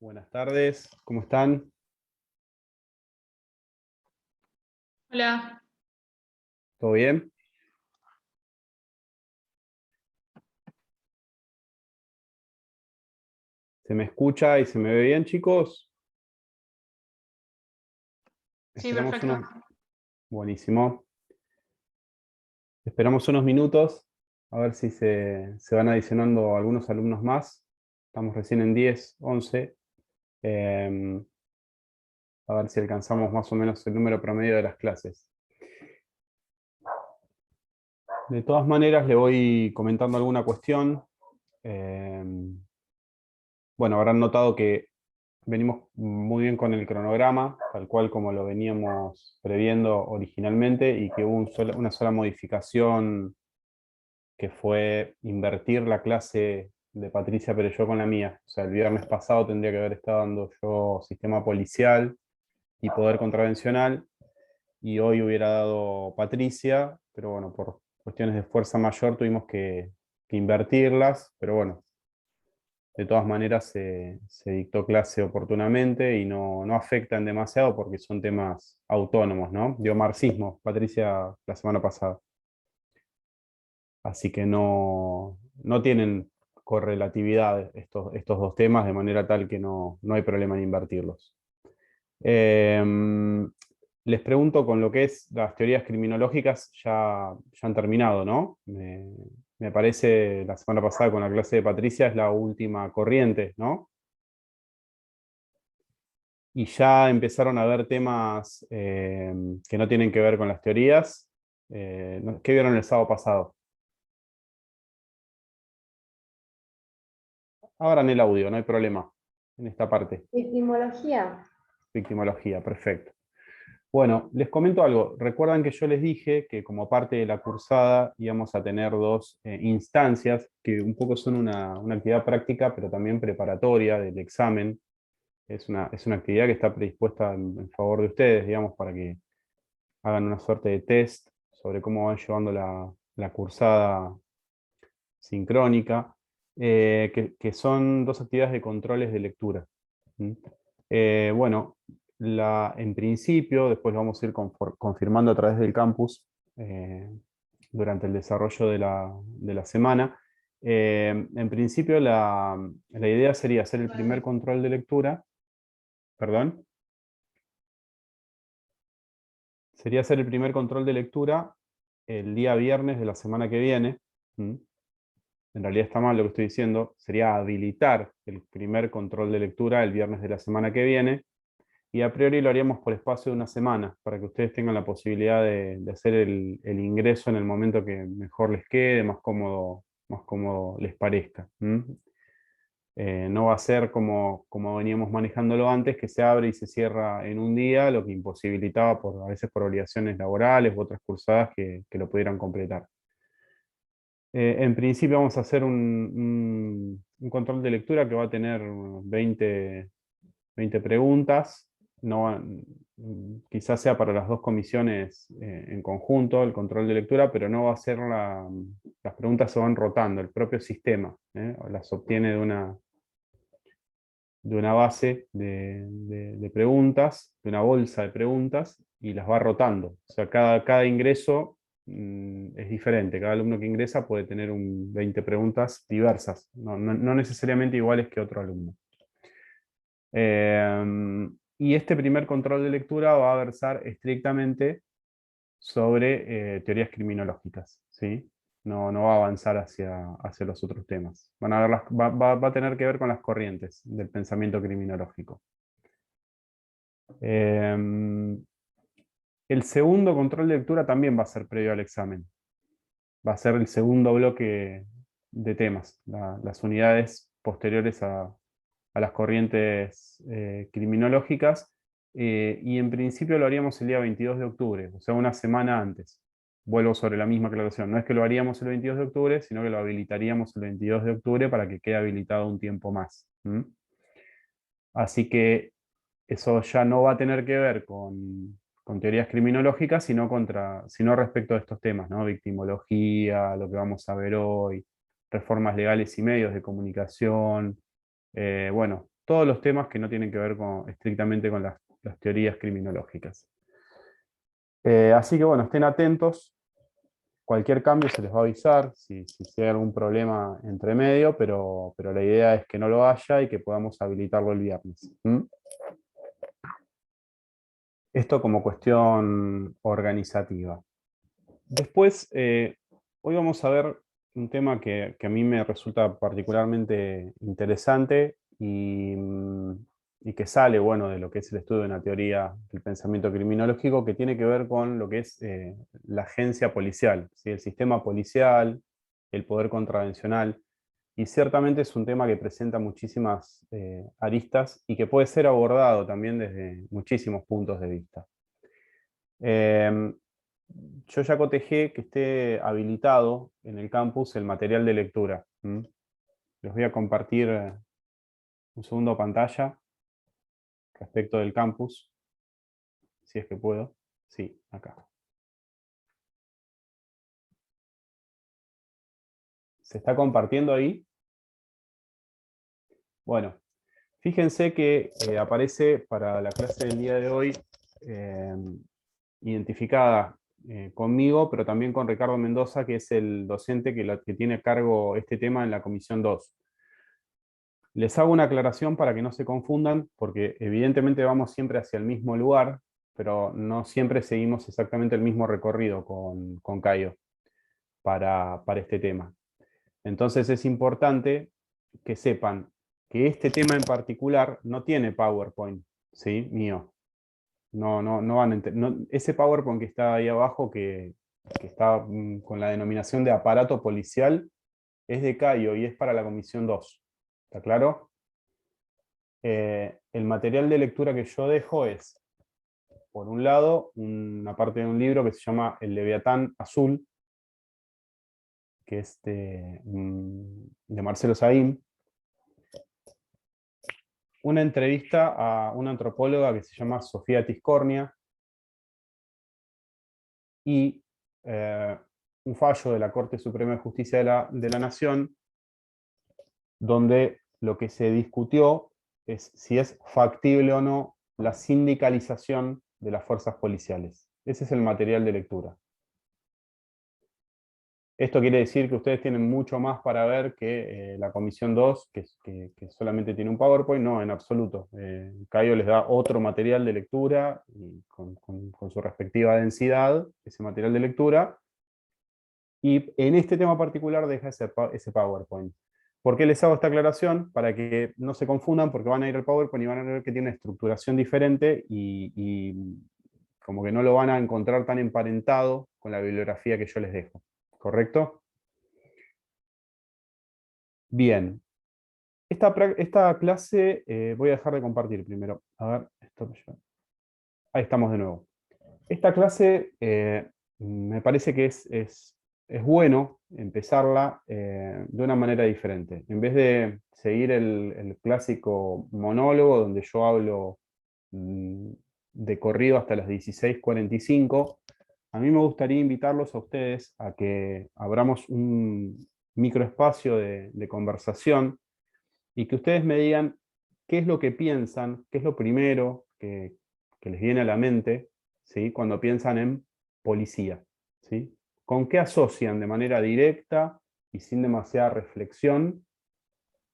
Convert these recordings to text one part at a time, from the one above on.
Buenas tardes, ¿cómo están? Hola, ¿Todo bien? ¿Se me escucha y se me ve bien, chicos? sí, Esperamos perfecto. Buenísimo. Esperamos unos minutos, a ver si se van adicionando algunos alumnos más. Estamos recién en 10, 11. em, a ver si alcanzamos más o menos el número promedio de las clases. De todas maneras, le voy comentando alguna cuestión. Em, bueno, habrán notado que venimos muy bien con el cronograma, tal cual como lo veníamos previendo originalmente, y que hubo una sola modificación que fue invertir la clase de Patricia Perelló con la mía. O sea, el viernes pasado tendría que haber estado dando yo sistema policial y poder contravencional, y hoy hubiera dado Patricia, pero bueno, por cuestiones de fuerza mayor tuvimos que invertirlas, pero bueno, de todas maneras se dictó clase oportunamente y no afectan demasiado porque son temas autónomos, ¿no? Dio marxismo, Patricia, la semana pasada. Así que no tienen correlatividad estos dos temas, de manera tal que no hay problema en invertirlos. Les pregunto, con lo que es las teorías criminológicas, ya han terminado, ¿no? Me parece la semana pasada con la clase de Patricia es la última corriente, ¿no? Y ya empezaron a ver temas que no tienen que ver con las teorías. ¿Qué vieron el sábado pasado? Abran el audio, no hay problema en esta parte. Victimología. Victimología, perfecto. Bueno, les comento algo. Recuerdan que yo les dije que como parte de la cursada íbamos a tener dos instancias que un poco son una actividad práctica, pero también preparatoria del examen. Es una actividad que está predispuesta en favor de ustedes, digamos, para que hagan una suerte de test sobre cómo van llevando la cursada sincrónica, que son dos actividades de controles de lectura. ¿Mm? Bueno, en principio, después lo vamos a ir confirmando a través del campus durante el desarrollo de la semana. En principio, la idea sería hacer el primer control de lectura, perdón, sería hacer el primer control de lectura el día viernes de la semana que viene. ¿Mm? En realidad está mal lo que estoy diciendo, sería habilitar el primer control de lectura el viernes de la semana que viene, y a priori lo haríamos por espacio de una semana, para que ustedes tengan la posibilidad de hacer el ingreso en el momento que mejor les quede, más cómodo les parezca. No va a ser como veníamos manejándolo antes, que se abre y se cierra en un día, lo que imposibilitaba a veces por obligaciones laborales u otras cursadas que lo pudieran completar. En principio vamos a hacer un control de lectura que va a tener 20 preguntas. Quizás sea para las dos comisiones en conjunto el control de lectura, pero no va a ser las preguntas se van rotando, el propio sistema las obtiene de una base de preguntas, de una bolsa de preguntas, y las va rotando. O sea, cada ingreso es diferente. Cada alumno que ingresa puede tener 20 preguntas diversas, no necesariamente iguales que otro alumno. Y este primer control de lectura va a versar estrictamente sobre teorías criminológicas, ¿sí? No va a avanzar hacia los otros temas. Van a ver va a tener que ver con las corrientes del pensamiento criminológico. El segundo control de lectura también va a ser previo al examen. Va a ser el segundo bloque de temas, las unidades posteriores a las corrientes criminológicas, y en principio lo haríamos el día 22 de octubre, o sea, una semana antes. Vuelvo sobre la misma aclaración, no es que lo haríamos el 22 de octubre, sino que lo habilitaríamos el 22 de octubre para que quede habilitado un tiempo más. Así que eso ya no va a tener que ver con teorías criminológicas, sino respecto a estos temas, ¿no? Victimología, lo que vamos a ver hoy, reformas legales y medios de comunicación, bueno, todos los temas que no tienen que ver estrictamente con las teorías criminológicas. Así que bueno, estén atentos. Cualquier cambio se les va a avisar si hay algún problema entre medio, pero la idea es que no lo haya y que podamos habilitarlo el viernes. ¿Mm? Esto como cuestión organizativa. Después, hoy vamos a ver un tema que a mí me resulta particularmente interesante y que sale, bueno, de lo que es el estudio de una teoría del pensamiento criminológico, que tiene que ver con lo que es la agencia policial, ¿sí? El sistema policial, el poder contravencional, y ciertamente es un tema que presenta muchísimas aristas y que puede ser abordado también desde muchísimos puntos de vista. Yo ya cotejé que esté habilitado en el campus el material de lectura. Les voy a compartir un segundo pantalla respecto del campus, si es que puedo. Sí, acá. ¿Se está compartiendo ahí? Bueno, fíjense que aparece para la clase del día de hoy identificada conmigo, pero también con Ricardo Mendoza, que es el docente que tiene a cargo este tema en la Comisión 2. Les hago una aclaración para que no se confundan, porque evidentemente vamos siempre hacia el mismo lugar, pero no siempre seguimos exactamente el mismo recorrido con Caio para este tema. Entonces es importante que sepan que este tema en particular no tiene PowerPoint, ¿sí? Mío. No van a ese PowerPoint que está ahí abajo, que está con la denominación de aparato policial, es de Caio y es para la Comisión 2. ¿Está claro? El material de lectura que yo dejo es, por un lado, una parte de un libro que se llama El Leviatán Azul, que es de Marcelo Saín, una entrevista a una antropóloga que se llama Sofía Tiscornia, y un fallo de la Corte Suprema de Justicia de la Nación, donde lo que se discutió es si es factible o no la sindicalización de las fuerzas policiales. Ese es el material de lectura. Esto quiere decir que ustedes tienen mucho más para ver que la Comisión 2, que solamente tiene un PowerPoint. No, en absoluto. Caio les da otro material de lectura y con su respectiva densidad, ese material de lectura. Y en este tema particular deja ese PowerPoint. ¿Por qué les hago esta aclaración? Para que no se confundan, porque van a ir al PowerPoint y van a ver que tiene una estructuración diferente y como que no lo van a encontrar tan emparentado con la bibliografía que yo les dejo. ¿Correcto? Bien. Esta clase voy a dejar de compartir primero. A ver, ahí estamos de nuevo. Esta clase me parece que es bueno empezarla de una manera diferente. En vez de seguir el clásico monólogo donde yo hablo de corrido hasta las 16:45, a mí me gustaría invitarlos a ustedes a que abramos un microespacio de conversación y que ustedes me digan qué es lo que piensan, qué es lo primero que les viene a la mente, ¿sí? Cuando piensan en policía. ¿Sí? ¿Con qué asocian de manera directa y sin demasiada reflexión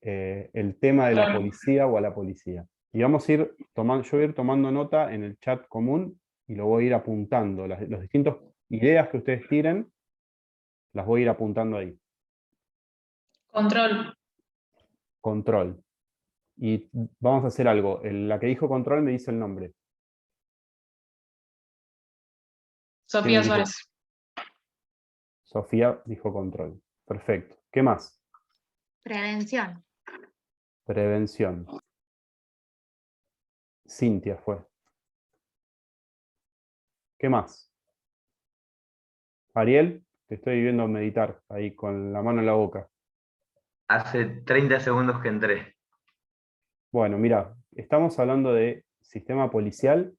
el tema de la policía o a la policía? Y vamos a ir tomando, yo voy a ir tomando nota en el chat común y lo voy a ir apuntando. Las distintas ideas que ustedes tiren, las voy a ir apuntando ahí. Control. Control. Y vamos a hacer algo. La que dijo control me dice el nombre. Sofía Suárez. Sofía dijo control. Perfecto. ¿Qué más? Prevención. Prevención. Cintia fue. ¿Qué más? Ariel, te estoy viendo meditar ahí con la mano en la boca. Hace 30 segundos que entré. Bueno, mira, estamos hablando de sistema policial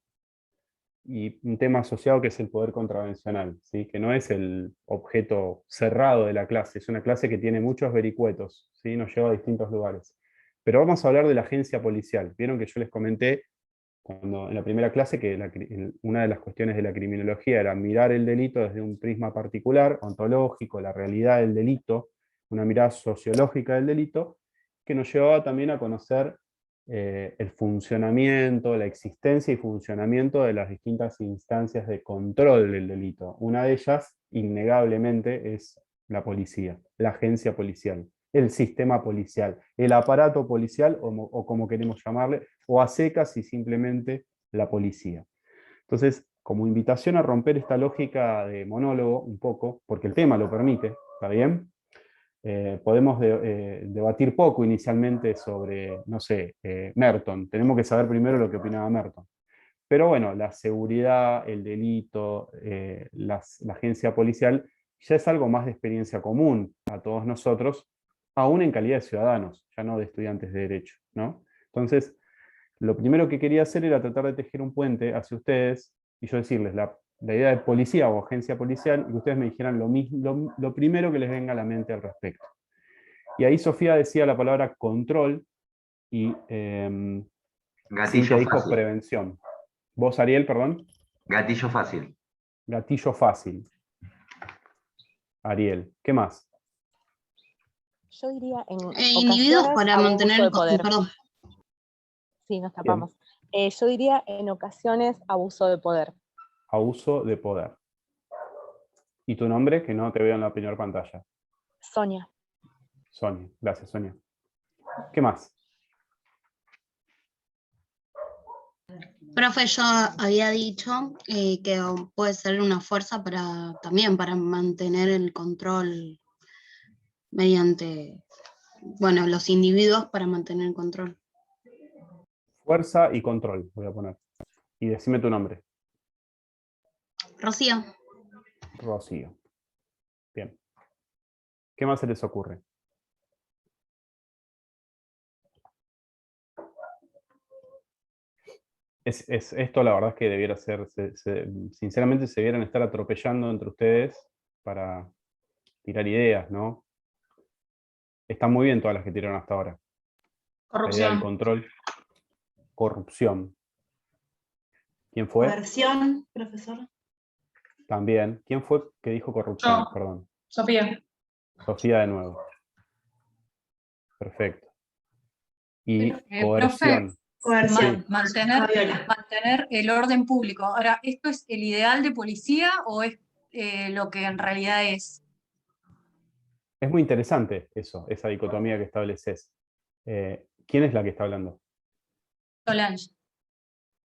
y un tema asociado que es el poder contravencional, ¿sí? Que no es el objeto cerrado de la clase, es una clase que tiene muchos vericuetos, ¿sí? Nos lleva a distintos lugares. Pero vamos a hablar de la agencia policial. Vieron que yo les comenté en la primera clase que una de las cuestiones de la criminología era mirar el delito desde un prisma particular, ontológico, la realidad del delito, una mirada sociológica del delito, que nos llevaba también a conocer el funcionamiento, la existencia y funcionamiento de las distintas instancias de control del delito. Una de ellas, innegablemente, es la policía, la agencia policial, el sistema policial, el aparato policial, o como queremos llamarle, o a secas y simplemente la policía. Entonces, como invitación a romper esta lógica de monólogo un poco, porque el tema lo permite, ¿está bien? Podemos debatir poco inicialmente sobre, no sé, Merton. Tenemos que saber primero lo que opinaba Merton. Pero bueno, la seguridad, el delito, la agencia policial, ya es algo más de experiencia común a todos nosotros, aún en calidad de ciudadanos, ya no de estudiantes de derecho, ¿no? Entonces, lo primero que quería hacer era tratar de tejer un puente hacia ustedes y yo decirles la idea de policía o agencia policial y que ustedes me dijeran lo primero que les venga a la mente al respecto. Y ahí Sofía decía la palabra control y Gatillo Cintia dijo fácil. prevención. ¿Vos, Ariel, perdón? Gatillo fácil. Gatillo fácil. Ariel, ¿qué más? Yo diría en Inhibidos ocasiones para abuso mantener de el poder. perdón. Sí, nos tapamos. Yo diría en ocasiones abuso de poder. Abuso de poder. ¿Y tu nombre? Que no te veo en la primera pantalla. Sonia. Sonia. Gracias, Sonia. ¿Qué más? Profe, yo había dicho que puede ser una fuerza también para mantener el control mediante, bueno, los individuos para mantener el control. Fuerza y control, voy a poner. Y decime tu nombre. Rocío. Rocío. Bien. ¿Qué más se les ocurre? Esto la verdad es que debiera ser, sinceramente se debieran estar atropellando entre ustedes para tirar ideas, ¿no? Están muy bien todas las que tiraron hasta ahora. La idea del Corrupción. control. Corrupción. ¿Quién fue? Coerción, profesor. También. ¿Quién fue que dijo corrupción? Yo. Perdón. Sofía. Sofía de nuevo. Perfecto. Y Profe, coerción. Coerción. Sí. Mantener el orden público. Ahora, ¿esto es el ideal de policía o es lo que en realidad es? Es muy interesante eso, esa dicotomía que estableces. ¿Quién es la que está hablando? Solange.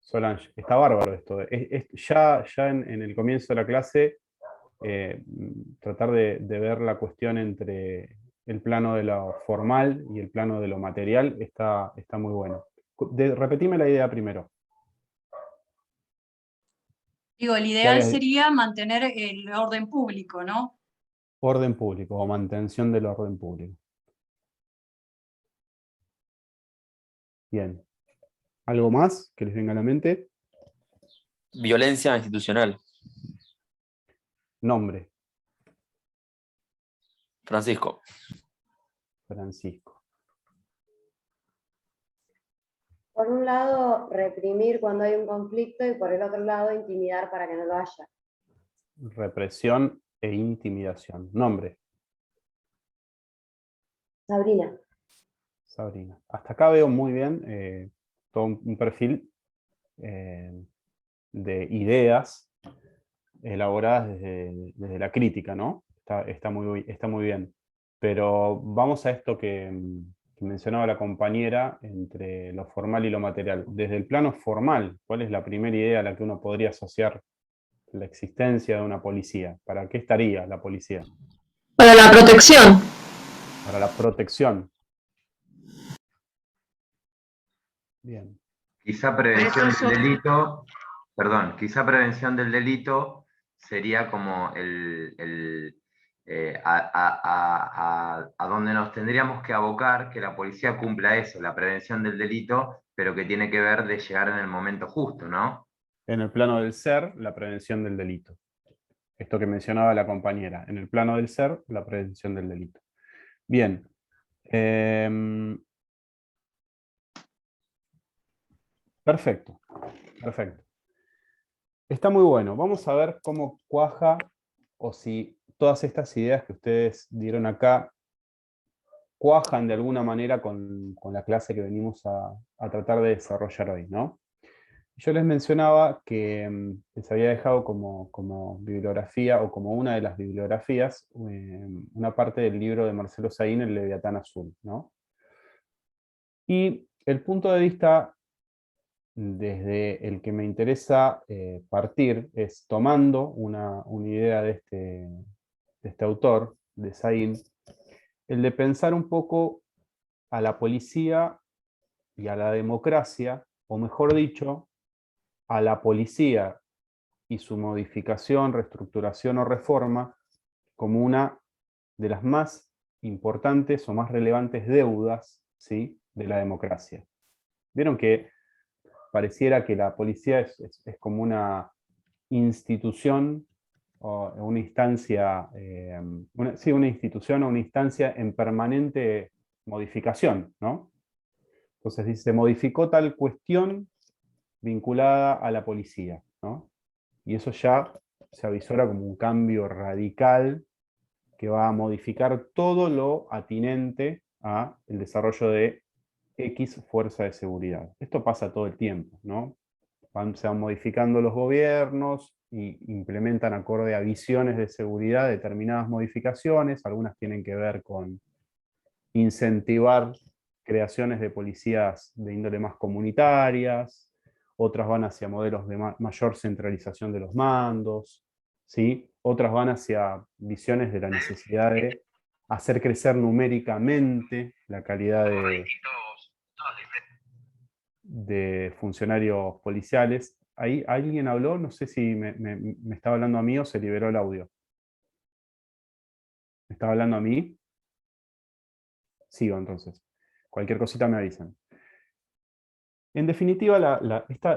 Solange. Está bárbaro esto. Ya en el comienzo de la clase, tratar de ver la cuestión entre el plano de lo formal y el plano de lo material está muy bueno. Repetime la idea primero. Digo, el ¿Qué ideal habías- sería mantener el orden público, ¿no? Orden público o mantención del orden público. Bien. ¿Algo más que les venga a la mente? Violencia institucional. Nombre. Francisco. Francisco. Por un lado, reprimir cuando hay un conflicto y por el otro lado, intimidar para que no lo haya. Represión e intimidación. Nombre. Sabrina. Sabrina. Hasta acá veo muy bien todo un perfil de ideas elaboradas desde la crítica, ¿no? Está muy bien. Pero vamos a esto que mencionaba la compañera entre lo formal y lo material. Desde el plano formal, ¿cuál es la primera idea a la que uno podría asociar la existencia de una policía? ¿Para qué estaría la policía? Para la protección. Para la protección. Bien. Quizá prevención Eso del delito, perdón, quizá prevención del delito sería como a donde nos tendríamos que abocar, que la policía cumpla eso, la prevención del delito, pero que tiene que ver de llegar en el momento justo, ¿no? En el plano del ser, la prevención del delito. Esto que mencionaba la compañera. En el plano del ser, la prevención del delito. Bien. Perfecto, perfecto. Está muy bueno. Vamos a ver cómo cuaja o si todas estas ideas que ustedes dieron acá cuajan de alguna manera con la clase que venimos a tratar de desarrollar hoy, ¿no? Yo les mencionaba que les había dejado como bibliografía o como una de las bibliografías una parte del libro de Marcelo Saín, El Leviatán Azul, ¿no? Y el punto de vista desde el que me interesa partir es tomando una idea de este autor, de Saín, el de pensar un poco a la policía y a la democracia, o mejor dicho, a la policía y su modificación, reestructuración o reforma como una de las más importantes o más relevantes deudas, ¿sí?, de la democracia. Vieron que pareciera que la policía es como una institución o una instancia, una institución o una instancia en permanente modificación, ¿no? Entonces dice, se modificó tal cuestión vinculada a la policía, ¿no? Y eso ya se avisora como un cambio radical que va a modificar todo lo atinente a el desarrollo de X fuerza de seguridad. Esto pasa todo el tiempo, ¿no? Se van modificando los gobiernos y implementan acorde a visiones de seguridad determinadas modificaciones, algunas tienen que ver con incentivar creaciones de policías de índole más comunitarias, otras van hacia modelos de mayor centralización de los mandos, ¿sí? Otras van hacia visiones de la necesidad de hacer crecer numéricamente la calidad de funcionarios policiales. Ahí alguien habló, no sé si me estaba hablando a mí o se liberó el audio. ¿Me estaba hablando a mí? Sigo entonces. Cualquier cosita me avisan. En definitiva,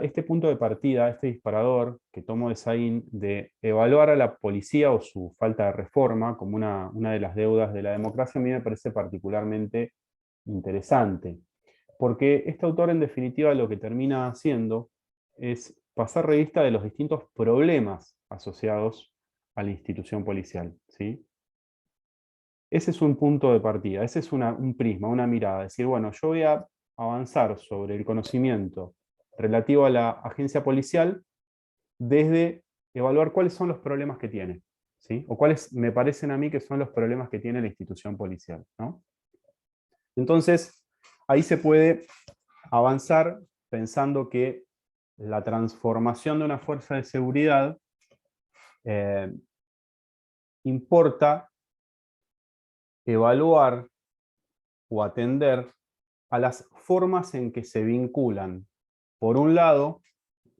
este punto de partida, este disparador que tomo de Saín de evaluar a la policía o su falta de reforma como una de las deudas de la democracia, a mí me parece particularmente interesante. Porque este autor, en definitiva, lo que termina haciendo es pasar revista de los distintos problemas asociados a la institución policial, ¿sí? Ese es un punto de partida, ese es un prisma, una mirada. Decir, bueno, yo voy a avanzar sobre el conocimiento relativo a la agencia policial desde evaluar cuáles son los problemas que tiene, ¿sí? O cuáles me parecen a mí que son los problemas que tiene la institución policial, ¿no? Entonces, ahí se puede avanzar pensando que la transformación de una fuerza de seguridad importa evaluar o atender a las formas en que se vinculan, por un lado,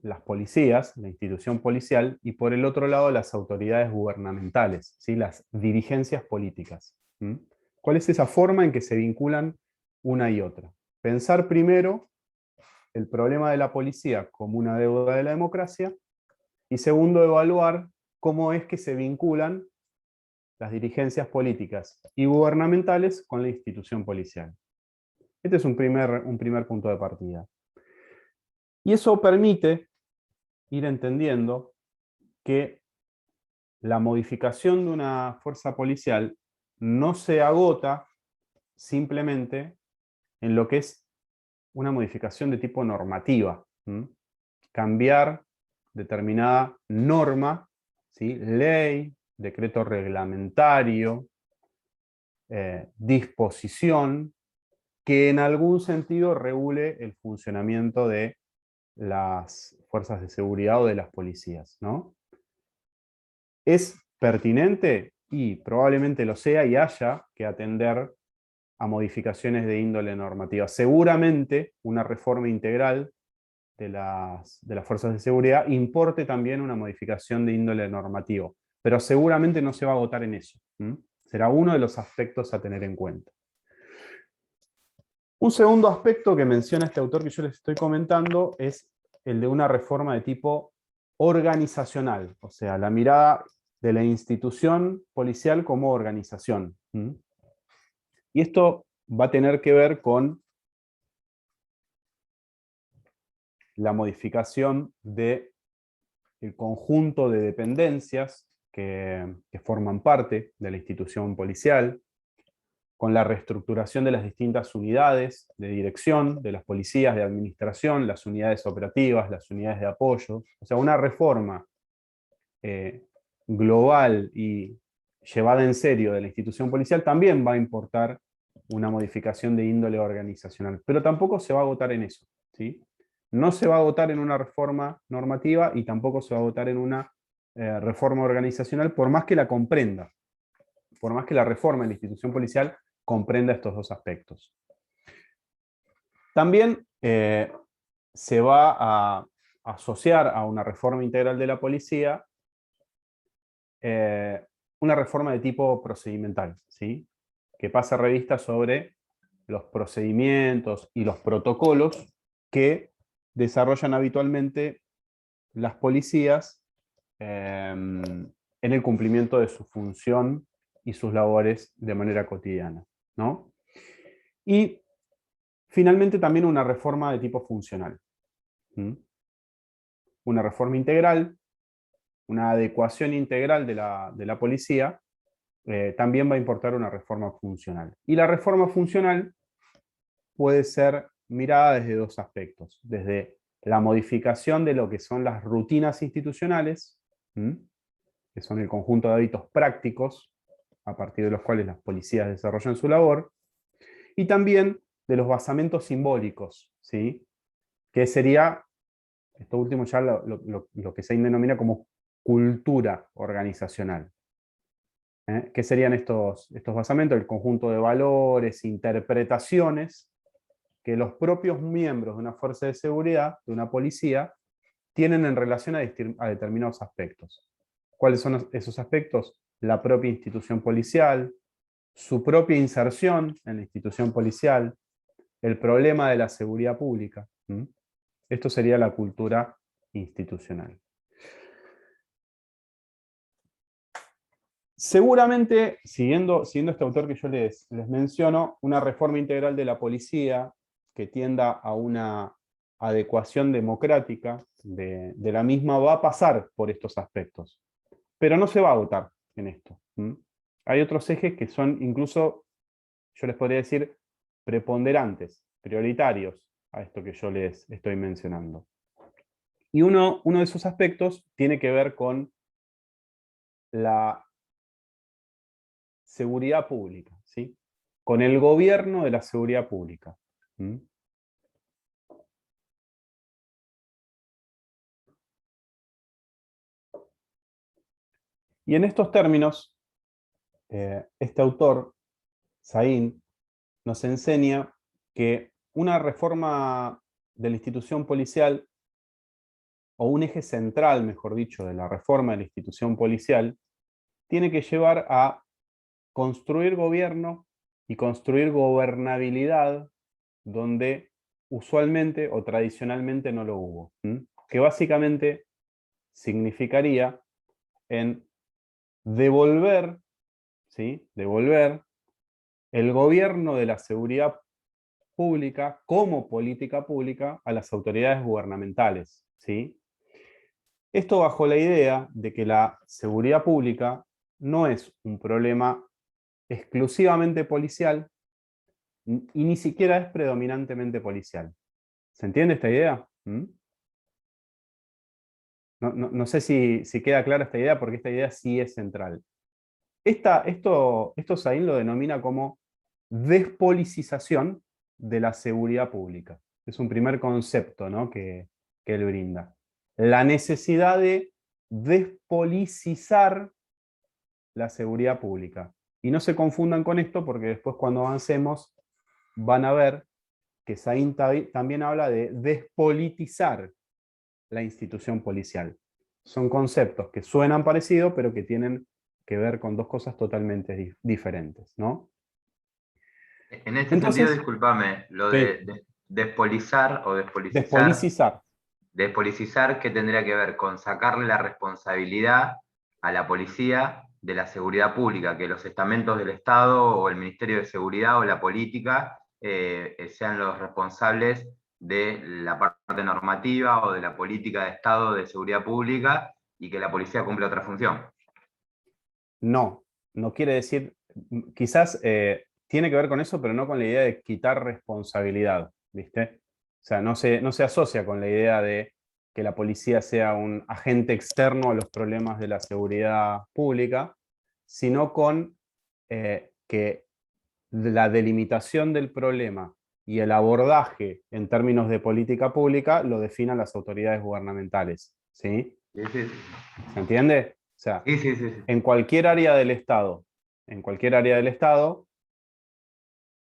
las policías, la institución policial, y por el otro lado, las autoridades gubernamentales, ¿sí?, las dirigencias políticas. ¿Cuál es esa forma en que se vinculan una y otra? Pensar primero el problema de la policía como una deuda de la democracia, y segundo, evaluar cómo es que se vinculan las dirigencias políticas y gubernamentales con la institución policial. Este es un primer punto de partida. Y eso permite ir entendiendo que la modificación de una fuerza policial no se agota simplemente en lo que es una modificación de tipo normativa. Cambiar determinada norma, ¿sí?, ley, decreto reglamentario, disposición, que en algún sentido regule el funcionamiento de las fuerzas de seguridad o de las policías, ¿no? ¿Es pertinente? Y probablemente lo sea y haya que atender a modificaciones de índole normativa. Seguramente una reforma integral de las fuerzas de seguridad importe también una modificación de índole normativo, pero seguramente no se va a agotar en eso. Será uno de los aspectos a tener en cuenta. Un segundo aspecto que menciona este autor que yo les estoy comentando es el de una reforma de tipo organizacional, o sea, la mirada de la institución policial como organización. Y esto va a tener que ver con la modificación del conjunto de dependencias que forman parte de la institución policial, con la reestructuración de las distintas unidades de dirección, de las policías de administración, las unidades operativas, las unidades de apoyo. O sea, una reforma global y llevada en serio de la institución policial también va a importar una modificación de índole organizacional. Pero tampoco se va a agotar en eso, ¿sí? No se va a agotar en una reforma normativa y tampoco se va a agotar en una reforma organizacional, por más que la comprenda, por más que la reforma de la institución policial comprenda estos dos aspectos. También se va a asociar a una reforma integral de la policía una reforma de tipo procedimental, ¿sí? Que pasa revista sobre los procedimientos y los protocolos que desarrollan habitualmente las policías en el cumplimiento de su función y sus labores de manera cotidiana, ¿no? Y finalmente también una reforma de tipo funcional. Una reforma integral, una adecuación integral de la policía, también va a importar una reforma funcional. Y la reforma funcional puede ser mirada desde dos aspectos. Desde la modificación de lo que son las rutinas institucionales, que son el conjunto de hábitos prácticos a partir de los cuales las policías desarrollan su labor, y también de los basamentos simbólicos, ¿sí? Que sería, esto último ya lo que se denomina como cultura organizacional. ¿Qué serían estos basamentos? El conjunto de valores, interpretaciones que los propios miembros de una fuerza de seguridad, de una policía, tienen en relación a determinados aspectos. ¿Cuáles son esos aspectos? La propia institución policial, su propia inserción en la institución policial, el problema de la seguridad pública. Esto sería la cultura institucional. Seguramente, siguiendo este autor que yo les menciono, una reforma integral de la policía que tienda a una adecuación democrática de la misma va a pasar por estos aspectos, pero no se va a agotar en esto. Hay otros ejes que son incluso, yo les podría decir, preponderantes, prioritarios a esto que yo les estoy mencionando. Y uno de esos aspectos tiene que ver con la seguridad pública, ¿sí? Con el gobierno de la seguridad pública. Y en estos términos, este autor, Sahin, nos enseña que una reforma de la institución policial, o un eje central, mejor dicho, de la reforma de la institución policial, tiene que llevar a construir gobierno y construir gobernabilidad donde usualmente o tradicionalmente no lo hubo. Que básicamente significaría en devolver, ¿sí? Devolver el gobierno de la seguridad pública como política pública a las autoridades gubernamentales, ¿sí? Esto bajo la idea de que la seguridad pública no es un problema exclusivamente policial y ni siquiera es predominantemente policial. ¿Se entiende esta idea? No sé si queda clara esta idea, porque esta idea sí es central. Esto Sahin lo denomina como despolicización de la seguridad pública. Es un primer concepto, ¿no? que él brinda. La necesidad de despolicizar la seguridad pública. Y no se confundan con esto, porque después cuando avancemos van a ver que Sahin también habla de despolitizar la institución policial. Son conceptos que suenan parecidos, pero que tienen que ver con dos cosas totalmente diferentes, ¿no? En este sentido, discúlpame, lo de despolizar o despolitizar. Despolitizar, ¿qué tendría que ver? Con sacarle la responsabilidad a la policía de la seguridad pública, que los estamentos del Estado o el Ministerio de Seguridad o la política sean los responsables de la parte normativa o de la política de Estado de seguridad pública y que la policía cumple otra función. No, no quiere decir, quizás tiene que ver con eso, pero no con la idea de quitar responsabilidad, ¿viste? O sea, no se asocia con la idea de que la policía sea un agente externo a los problemas de la seguridad pública, sino con que la delimitación del problema y el abordaje en términos de política pública lo definan las autoridades gubernamentales, ¿sí? Sí, sí. ¿Se entiende? O sea, Sí, sí, sí. en cualquier área del Estado,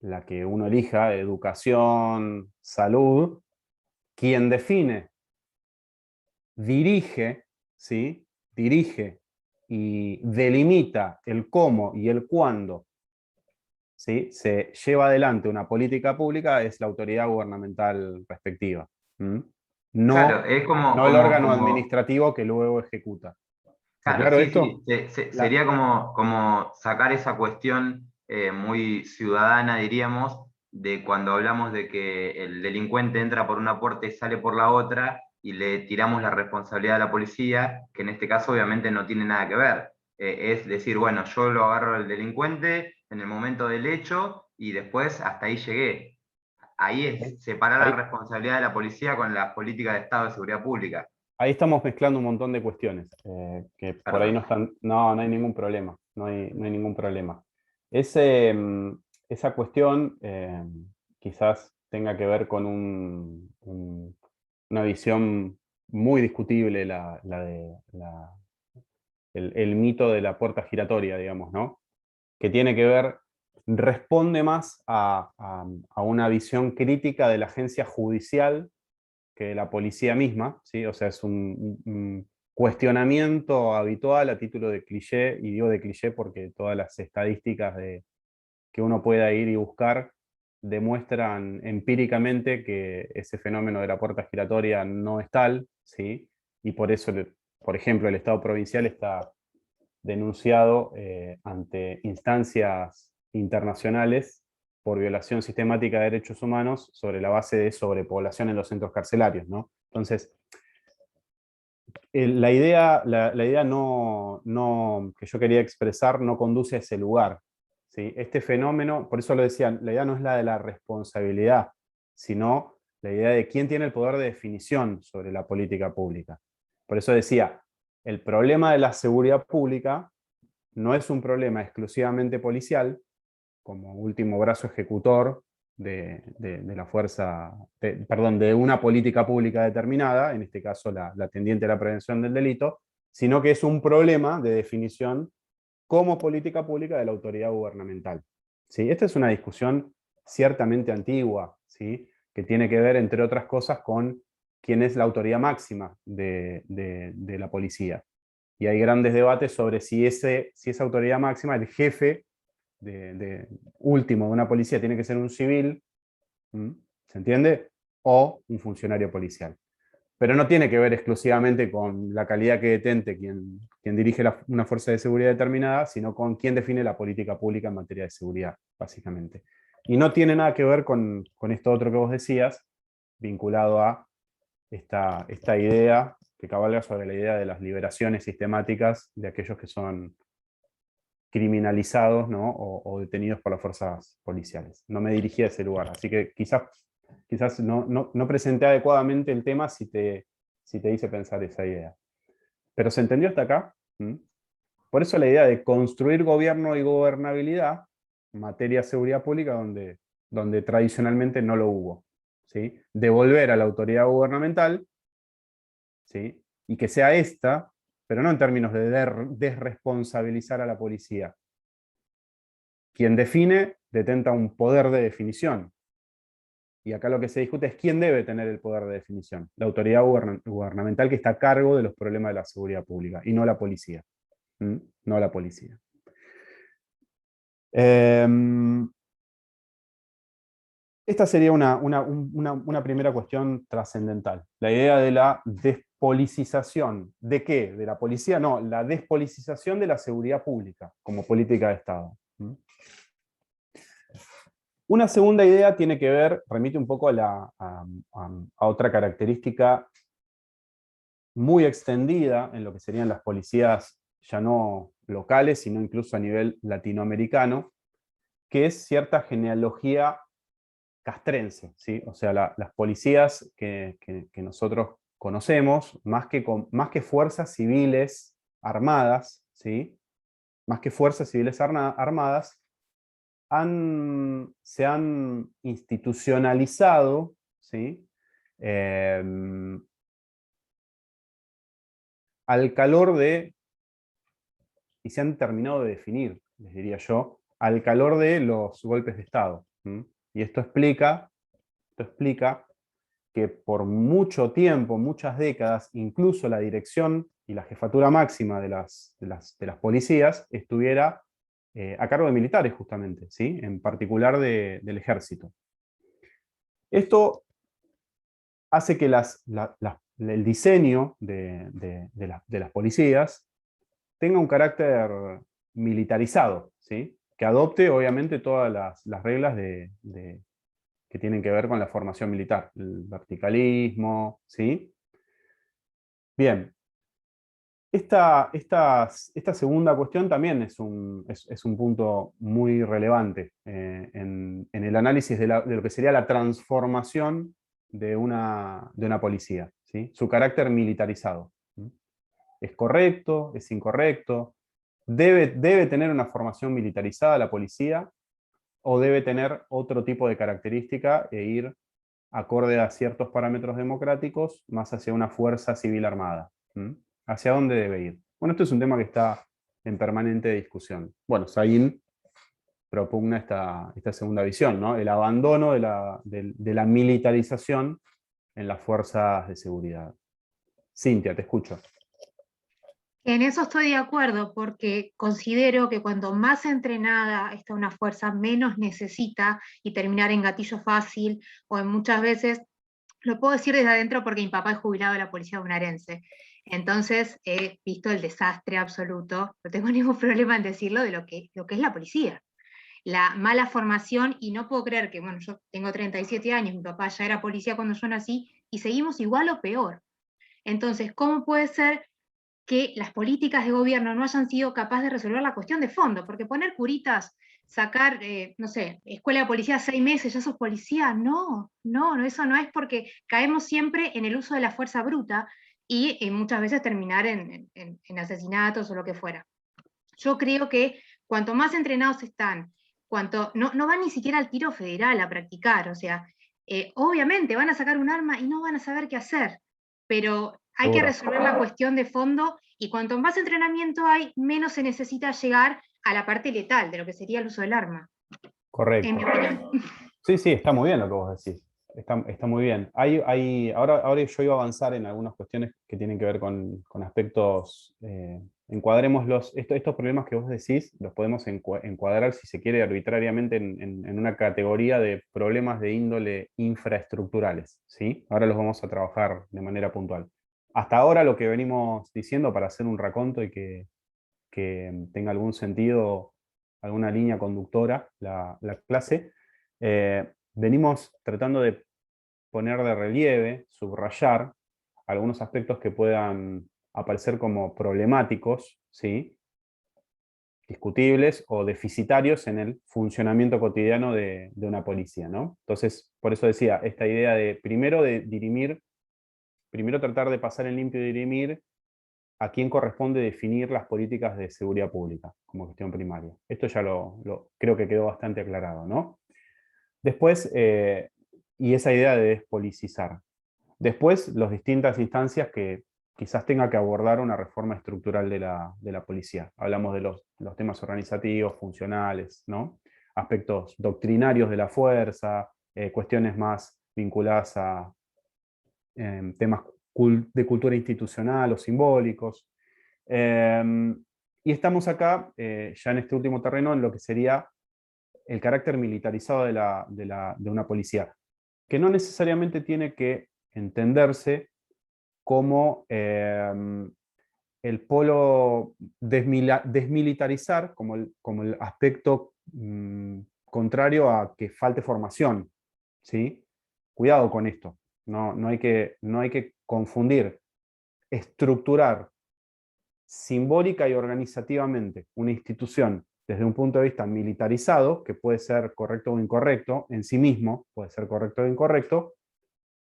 la que uno elija, educación, salud, quien define, dirige, ¿sí? Dirige y delimita el cómo y el cuándo, ¿sí? Se lleva adelante una política pública es la autoridad gubernamental respectiva. ¿Mm? No, claro, es no el órgano administrativo que luego ejecuta. ¿Está claro, claro sí, esto? sí. Sería como sacar esa cuestión muy ciudadana, diríamos, de cuando hablamos de que el delincuente entra por una puerta y sale por la otra, y le tiramos la responsabilidad a la policía, que en este caso obviamente no tiene nada que ver. Es decir, bueno, yo lo agarro al delincuente en el momento del hecho y después hasta ahí llegué. Ahí es separar la responsabilidad de la policía con la política de Estado de seguridad pública. Ahí estamos mezclando un montón de cuestiones, que por ahí no están, no hay ningún problema, no hay ningún problema. Esa cuestión quizás tenga que ver con una visión muy discutible, el mito de la puerta giratoria, digamos, ¿no? Que tiene que ver, responde más a una visión crítica de la agencia judicial que de la policía misma, ¿sí? O sea, es un cuestionamiento habitual a título de cliché, y digo de cliché porque todas las estadísticas que uno pueda ir y buscar demuestran empíricamente que ese fenómeno de la puerta giratoria no es tal, ¿sí? Y por eso, por ejemplo, el Estado provincial está denunciado ante instancias internacionales por violación sistemática de derechos humanos sobre la base de sobrepoblación en los centros carcelarios, ¿no? Entonces, la idea que yo quería expresar no conduce a ese lugar, ¿sí? Este fenómeno, por eso lo decía, la idea no es la de la responsabilidad, sino la idea de quién tiene el poder de definición sobre la política pública. Por eso decía, el problema de la seguridad pública no es un problema exclusivamente policial, como último brazo ejecutor de la fuerza, de una política pública determinada, en este caso la tendiente a la prevención del delito, sino que es un problema de definición como política pública de la autoridad gubernamental. ¿Sí? Esta es una discusión ciertamente antigua, ¿sí? Que tiene que ver, entre otras cosas, con quién es la autoridad máxima de la policía. Y hay grandes debates sobre si esa autoridad máxima, el jefe último de una policía, tiene que ser un civil, ¿se entiende? O un funcionario policial. Pero no tiene que ver exclusivamente con la calidad que detente quien dirige una fuerza de seguridad determinada, sino con quién define la política pública en materia de seguridad, básicamente. Y no tiene nada que ver con esto otro que vos decías, vinculado a esta idea que cabalga sobre la idea de las liberaciones sistemáticas de aquellos que son criminalizados, ¿no? o detenidos por las fuerzas policiales. No me dirigí a ese lugar, así que quizás no presenté adecuadamente el tema si te hice pensar esa idea. ¿Pero se entendió hasta acá? Por eso la idea de construir gobierno y gobernabilidad en materia de seguridad pública donde tradicionalmente no lo hubo, ¿sí? Devolver a la autoridad gubernamental, ¿sí? Y que sea esta, pero no en términos de desresponsabilizar a la policía. Quien define, detenta un poder de definición. Y acá lo que se discute es quién debe tener el poder de definición. La autoridad gubernamental que está a cargo de los problemas de la seguridad pública, y no la policía. No la policía. Esta sería una primera cuestión trascendental. La idea de la despolicización. ¿De qué? ¿De la policía? No, la despolicización de la seguridad pública como política de Estado. Una segunda idea tiene que ver, remite un poco a otra característica muy extendida en lo que serían las policías ya no locales, sino incluso a nivel latinoamericano, que es cierta genealogía castrense, ¿sí? O sea, las policías que nosotros conocemos, más que fuerzas civiles armadas, ¿sí? Más que fuerzas civiles armadas, se han institucionalizado, ¿sí? Al calor de, y se han terminado de definir, les diría yo, al calor de los golpes de Estado. Y esto explica que por mucho tiempo, muchas décadas, incluso la dirección y la jefatura máxima de las policías estuviera a cargo de militares, justamente, ¿sí? En particular del ejército. Esto hace que el diseño de las policías tenga un carácter militarizado, ¿sí? Que adopte, obviamente, todas las reglas que tienen que ver con la formación militar, el verticalismo, ¿sí? Bien. Esta segunda cuestión también es un punto muy relevante en el análisis de lo que sería la transformación de una policía, ¿sí? Su carácter militarizado. ¿Es correcto? ¿Es incorrecto? ¿Debe tener una formación militarizada la policía? ¿O debe tener otro tipo de característica e ir acorde a ciertos parámetros democráticos más hacia una fuerza civil armada? ¿Hacia dónde debe ir? Bueno, esto es un tema que está en permanente discusión. Bueno, Sahin propugna esta segunda visión, ¿no? El abandono de la militarización en las fuerzas de seguridad. Cintia, te escucho. En eso estoy de acuerdo, porque considero que cuanto más entrenada está una fuerza, menos necesita y terminar en gatillo fácil, o en muchas veces, lo puedo decir desde adentro porque mi papá es jubilado de la policía bonaerense. Entonces he visto el desastre absoluto, no tengo ningún problema en decirlo, de lo que es la policía. La mala formación, y no puedo creer que, bueno, yo tengo 37 años, mi papá ya era policía cuando yo nací, y seguimos igual o peor. Entonces, ¿cómo puede ser que las políticas de gobierno no hayan sido capaces de resolver la cuestión de fondo? Porque poner curitas, sacar, no sé, escuela de policía 6 meses, ya sos policía, no, eso no es, porque caemos siempre en el uso de la fuerza bruta y muchas veces terminar en asesinatos o lo que fuera. Yo creo que cuanto más entrenados están, no van ni siquiera al tiro federal a practicar, o sea, obviamente van a sacar un arma y no van a saber qué hacer, pero hay que resolver la cuestión de fondo, y cuanto más entrenamiento hay, menos se necesita llegar a la parte letal de lo que sería el uso del arma. Correcto. En mi opinión. Sí, está muy bien lo que vos decís. Está muy bien. Ahora yo iba a avanzar en algunas cuestiones que tienen que ver con aspectos. Encuadrémoslos. Estos problemas que vos decís los podemos encuadrar, si se quiere, arbitrariamente en una categoría de problemas de índole infraestructurales, ¿sí? Ahora los vamos a trabajar de manera puntual. Hasta ahora lo que venimos diciendo, para hacer un raconto y que tenga algún sentido, alguna línea conductora, la clase, venimos tratando de poner de relieve, subrayar algunos aspectos que puedan aparecer como problemáticos, ¿sí? Discutibles o deficitarios en el funcionamiento cotidiano de una policía, ¿no? Entonces, por eso decía, esta idea de primero tratar de pasar en limpio y dirimir a quién corresponde definir las políticas de seguridad pública como cuestión primaria. Esto ya creo que quedó bastante aclarado, ¿no? Después, y esa idea de despolicizar. Después, las distintas instancias que quizás tenga que abordar una reforma estructural de la policía. Hablamos de los temas organizativos, funcionales, ¿no? Aspectos doctrinarios de la fuerza, cuestiones más vinculadas a temas de cultura institucional o simbólicos. Y estamos acá, ya en este último terreno, en lo que sería el carácter militarizado de una policía, que no necesariamente tiene que entenderse como el polo desmilitarizar, como el aspecto contrario a que falte formación, ¿sí? Cuidado con esto, no hay que confundir, estructurar simbólica y organizativamente una institución desde un punto de vista militarizado, que puede ser correcto o incorrecto, en sí mismo puede ser correcto o incorrecto,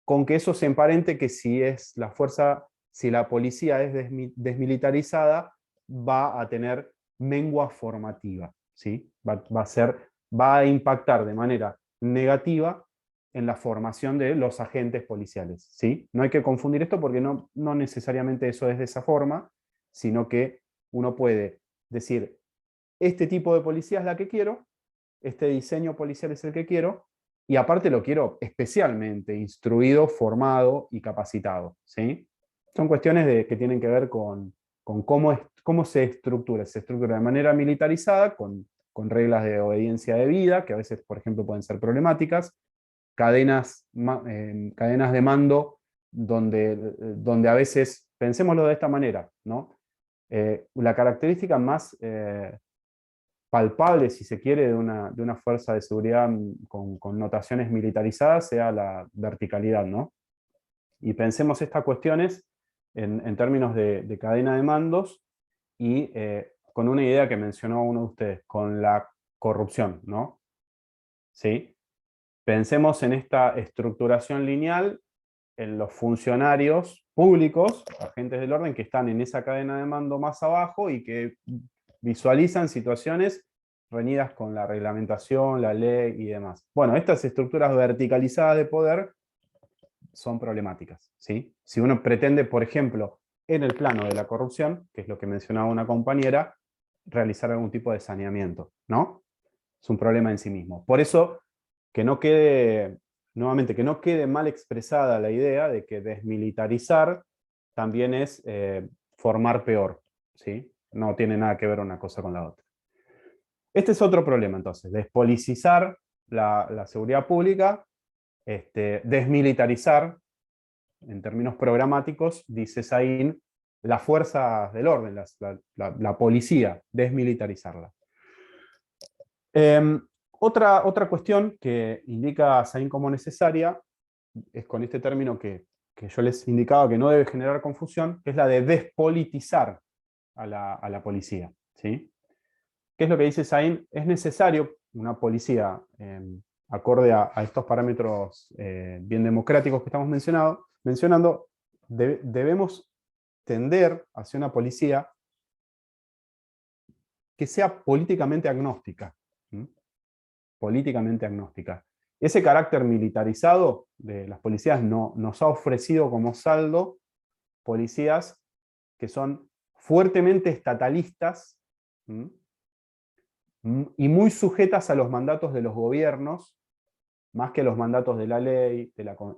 con que eso se emparente que si es la fuerza, si la policía es desmilitarizada, va a tener mengua formativa, ¿sí? Va a impactar de manera negativa en la formación de los agentes policiales, ¿sí? No hay que confundir esto porque no necesariamente eso es de esa forma, sino que uno puede decir, este tipo de policía es la que quiero, este diseño policial es el que quiero, y aparte lo quiero especialmente instruido, formado y capacitado, ¿sí? Son cuestiones que tienen que ver con cómo se estructura. Se estructura de manera militarizada, con reglas de obediencia de vida, que a veces, por ejemplo, pueden ser problemáticas, cadenas de mando donde a veces, pensémoslo de esta manera, ¿no? La característica más palpable, si se quiere, de una fuerza de seguridad con notaciones militarizadas sea la verticalidad, ¿no? Y pensemos estas cuestiones en términos de cadena de mandos y con una idea que mencionó uno de ustedes, con la corrupción, ¿no? ¿Sí? Pensemos en esta estructuración lineal en los funcionarios públicos, agentes del orden, que están en esa cadena de mando más abajo y que visualizan situaciones reñidas con la reglamentación, la ley y demás. Bueno, estas estructuras verticalizadas de poder son problemáticas, ¿sí? Si uno pretende, por ejemplo, en el plano de la corrupción, que es lo que mencionaba una compañera, realizar algún tipo de saneamiento, ¿no? Es un problema en sí mismo. Por eso, que no quede, nuevamente, que no quede mal expresada la idea de que desmilitarizar también es formar peor, ¿sí? No tiene nada que ver una cosa con la otra. Este es otro problema, entonces, despolicizar la seguridad pública, desmilitarizar, en términos programáticos, dice Saín, las fuerzas del orden, la policía, desmilitarizarla. Otra cuestión que indica Saín como necesaria, es con este término que yo les indicaba que no debe generar confusión, que es la de despolitizar a la policía, ¿sí? ¿Qué es lo que dice Saín? Es necesario una policía acorde a estos parámetros bien democráticos que estamos mencionando, debemos tender hacia una policía que sea políticamente agnóstica. ¿Mm? Políticamente agnóstica. Ese carácter militarizado de las policías nos ha ofrecido como saldo policías que son fuertemente estatalistas, ¿Mm? Y muy sujetas a los mandatos de los gobiernos, más que a los mandatos de la ley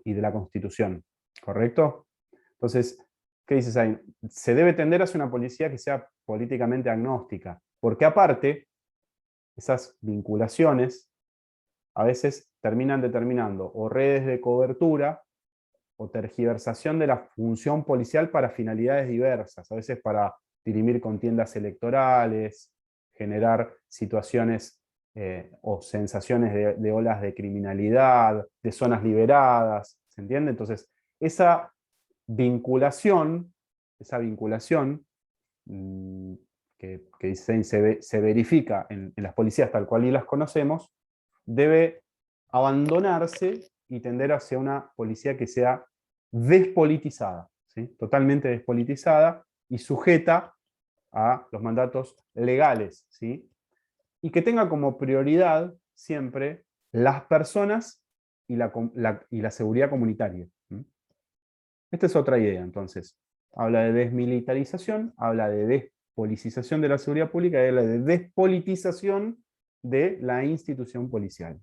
y de la Constitución. ¿Correcto? Entonces, ¿qué dices ahí? Se debe tender hacia una policía que sea políticamente agnóstica, porque aparte, esas vinculaciones a veces terminan determinando o redes de cobertura o tergiversación de la función policial para finalidades diversas, a veces para dirimir contiendas electorales, generar situaciones o sensaciones de olas de criminalidad, de zonas liberadas, ¿se entiende? Entonces, esa vinculación que se verifica en las policías tal cual y las conocemos, debe abandonarse y tender hacia una policía que sea despolitizada, ¿sí? Totalmente despolitizada y sujeta a los mandatos legales, ¿sí? Y que tenga como prioridad siempre las personas y la seguridad comunitaria. Esta es otra idea, entonces. Habla de desmilitarización, habla de despolitización de la seguridad pública y habla de despolitización de la institución policial.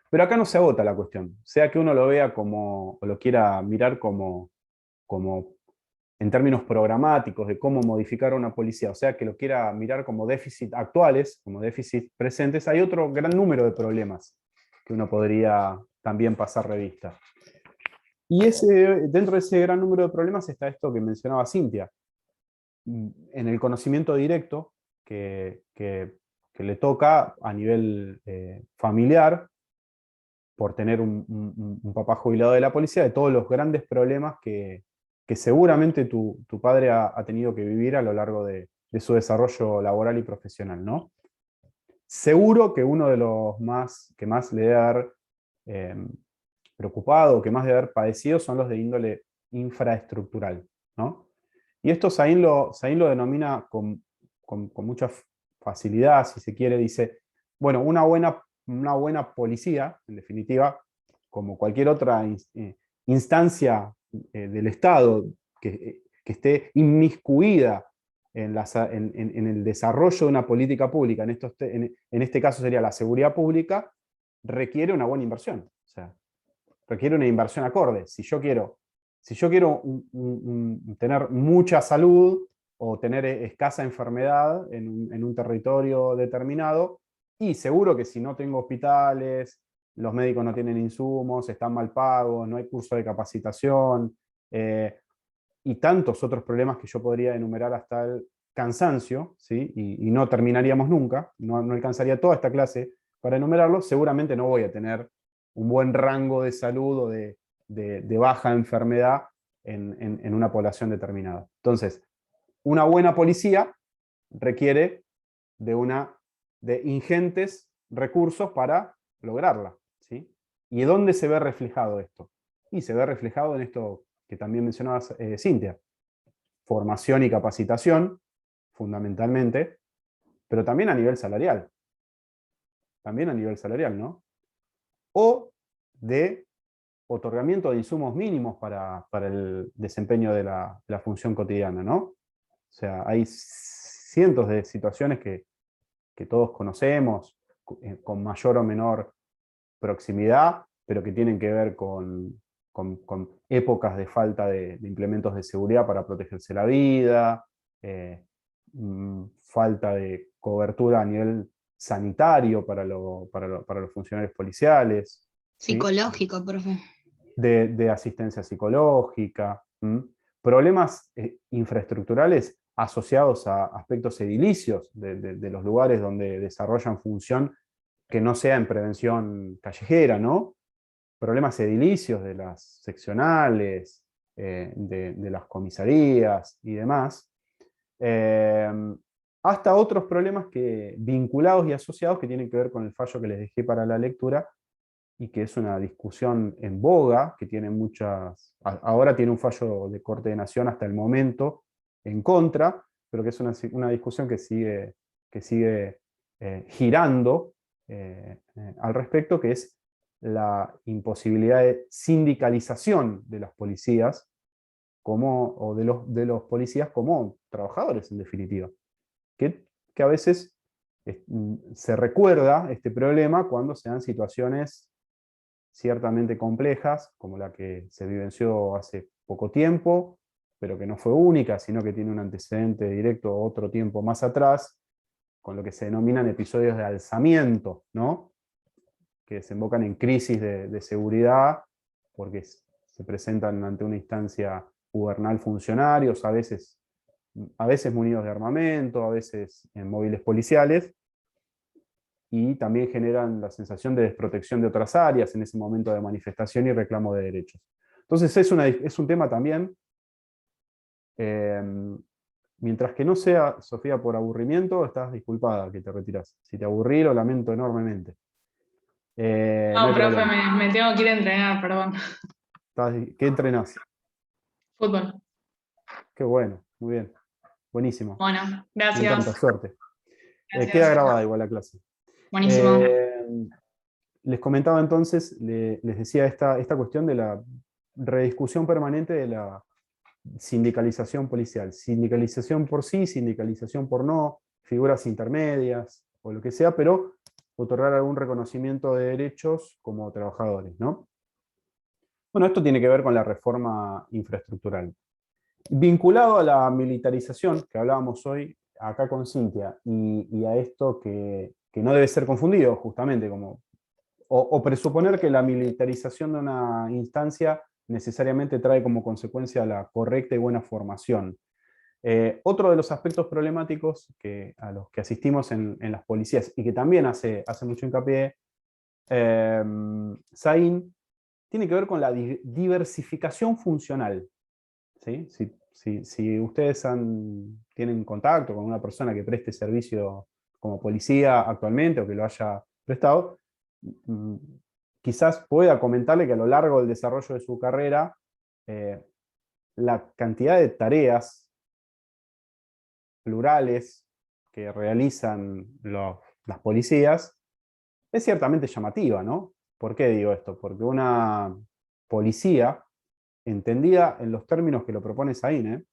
Pero acá no se agota la cuestión, sea que uno lo vea como, o lo quiera mirar como en términos programáticos de cómo modificar una policía, o sea que lo quiera mirar como déficit actuales, como déficit presentes, hay otro gran número de problemas que uno podría también pasar revista. Y dentro de ese gran número de problemas está esto que mencionaba Cintia, en el conocimiento directo que le toca a nivel familiar, por tener un papá jubilado de la policía, de todos los grandes problemas que seguramente tu padre ha tenido que vivir a lo largo de su desarrollo laboral y profesional, ¿no? Seguro que uno de los que más le debe haber preocupado, que más debe haber padecido, son los de índole infraestructural, ¿no? Y esto Saín lo denomina con mucha facilidad, si se quiere, dice, bueno, una buena policía, en definitiva, como cualquier otra instancia del Estado que esté inmiscuida en el desarrollo de una política pública, en este caso sería la seguridad pública, requiere una buena inversión. O sea, requiere una inversión acorde. Si yo quiero tener mucha salud o tener escasa enfermedad en un territorio determinado, y seguro que si no tengo hospitales, los médicos no tienen insumos, están mal pagos, no hay curso de capacitación, y tantos otros problemas que yo podría enumerar hasta el cansancio, ¿sí? y no terminaríamos nunca, no alcanzaría toda esta clase para enumerarlo, seguramente no voy a tener un buen rango de salud o de baja enfermedad en una población determinada. Entonces, una buena policía requiere de ingentes recursos para lograrla, ¿sí? ¿Y dónde se ve reflejado esto? Y se ve reflejado en esto que también mencionabas, Cintia. Formación y capacitación, fundamentalmente, pero también a nivel salarial. También a nivel salarial, ¿no? O de otorgamiento de insumos mínimos para el desempeño de la función cotidiana, ¿no? O sea, hay cientos de situaciones que todos conocemos, con mayor o menor proximidad, pero que tienen que ver con épocas de falta de implementos de seguridad para protegerse la vida, falta de cobertura a nivel sanitario para los funcionarios policiales. Psicológico, ¿sí? Profe. De asistencia psicológica. Problemas infraestructurales asociados a aspectos edilicios de los lugares donde desarrollan función que no sea en prevención callejera, ¿no? Problemas edilicios de las seccionales, de las comisarías y demás, hasta otros problemas vinculados y asociados que tienen que ver con el fallo que les dejé para la lectura, y que es una discusión en boga, que tiene ahora tiene un fallo de Corte de Nación hasta el momento en contra, pero que es una discusión que sigue girando al respecto, que es la imposibilidad de sindicalización de las policías o de los policías como trabajadores, en definitiva. Que a veces se recuerda este problema cuando se dan situaciones ciertamente complejas, como la que se vivenció hace poco tiempo, pero que no fue única, sino que tiene un antecedente directo otro tiempo más atrás, con lo que se denominan episodios de alzamiento, ¿no? Que desembocan en crisis de seguridad, porque se presentan ante una instancia gubernal funcionarios, a veces munidos de armamento, a veces en móviles policiales, y también generan la sensación de desprotección de otras áreas en ese momento de manifestación y reclamo de derechos. Entonces es un tema también, mientras que no sea, Sofía, por aburrimiento, estás disculpada que te retirás. Si te aburrí, lo lamento enormemente. No, profe, me tengo que ir a entrenar, perdón. ¿Qué entrenás? Fútbol. Qué bueno, muy bien. Buenísimo. Bueno, gracias. Me encanta, suerte. Gracias. Queda grabada igual la clase. Buenísimo. Les comentaba entonces, les decía esta cuestión de la rediscusión permanente de la sindicalización policial. Sindicalización por sí, sindicalización por no, figuras intermedias o lo que sea, pero otorgar algún reconocimiento de derechos como trabajadores, ¿no? Bueno, esto tiene que ver con la reforma infraestructural. Vinculado a la militarización, que hablábamos hoy acá con Cintia, y a esto que no debe ser confundido, justamente, o presuponer que la militarización de una instancia necesariamente trae como consecuencia la correcta y buena formación. Otro de los aspectos problemáticos a los que asistimos en las policías, y que también hace mucho hincapié Sain, tiene que ver con la diversificación funcional. ¿Sí? Si ustedes tienen contacto con una persona que preste servicio como policía actualmente o que lo haya prestado, quizás pueda comentarle que a lo largo del desarrollo de su carrera, la cantidad de tareas plurales que realizan las policías es ciertamente llamativa, ¿no? ¿Por qué digo esto? Porque una policía, entendida en los términos que lo propone Sain,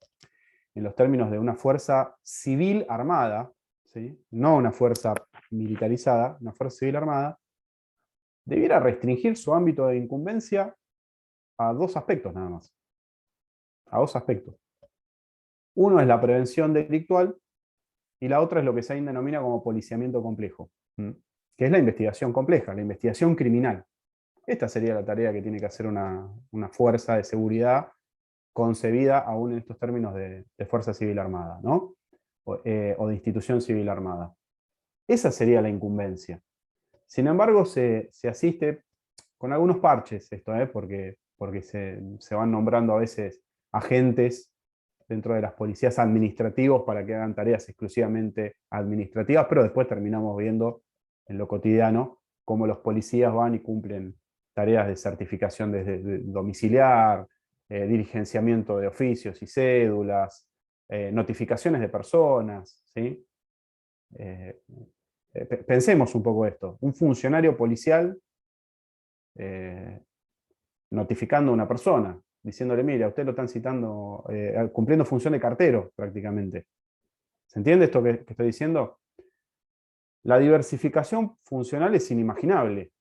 en los términos de una fuerza civil armada, ¿sí? No una fuerza militarizada, una fuerza civil armada, debiera restringir su ámbito de incumbencia a dos aspectos nada más. A dos aspectos. Uno es la prevención delictual y la otra es lo que Sain denomina como policiamiento complejo, que es la investigación compleja, la investigación criminal. Esta sería la tarea que tiene que hacer una fuerza de seguridad concebida aún en estos términos de fuerza civil armada, ¿no? O de institución civil armada. Esa sería la incumbencia. Sin embargo, se asiste con algunos parches, porque se van nombrando a veces agentes dentro de las policías administrativos para que hagan tareas exclusivamente administrativas, pero después terminamos viendo en lo cotidiano cómo los policías van y cumplen tareas de certificación desde domiciliar, diligenciamiento de oficios y cédulas, notificaciones de personas, ¿sí? Pensemos un poco esto. Un funcionario policial notificando a una persona, diciéndole, mire, a usted lo están citando, cumpliendo función de cartero prácticamente. ¿Se entiende esto que estoy diciendo? La diversificación funcional es inimaginable.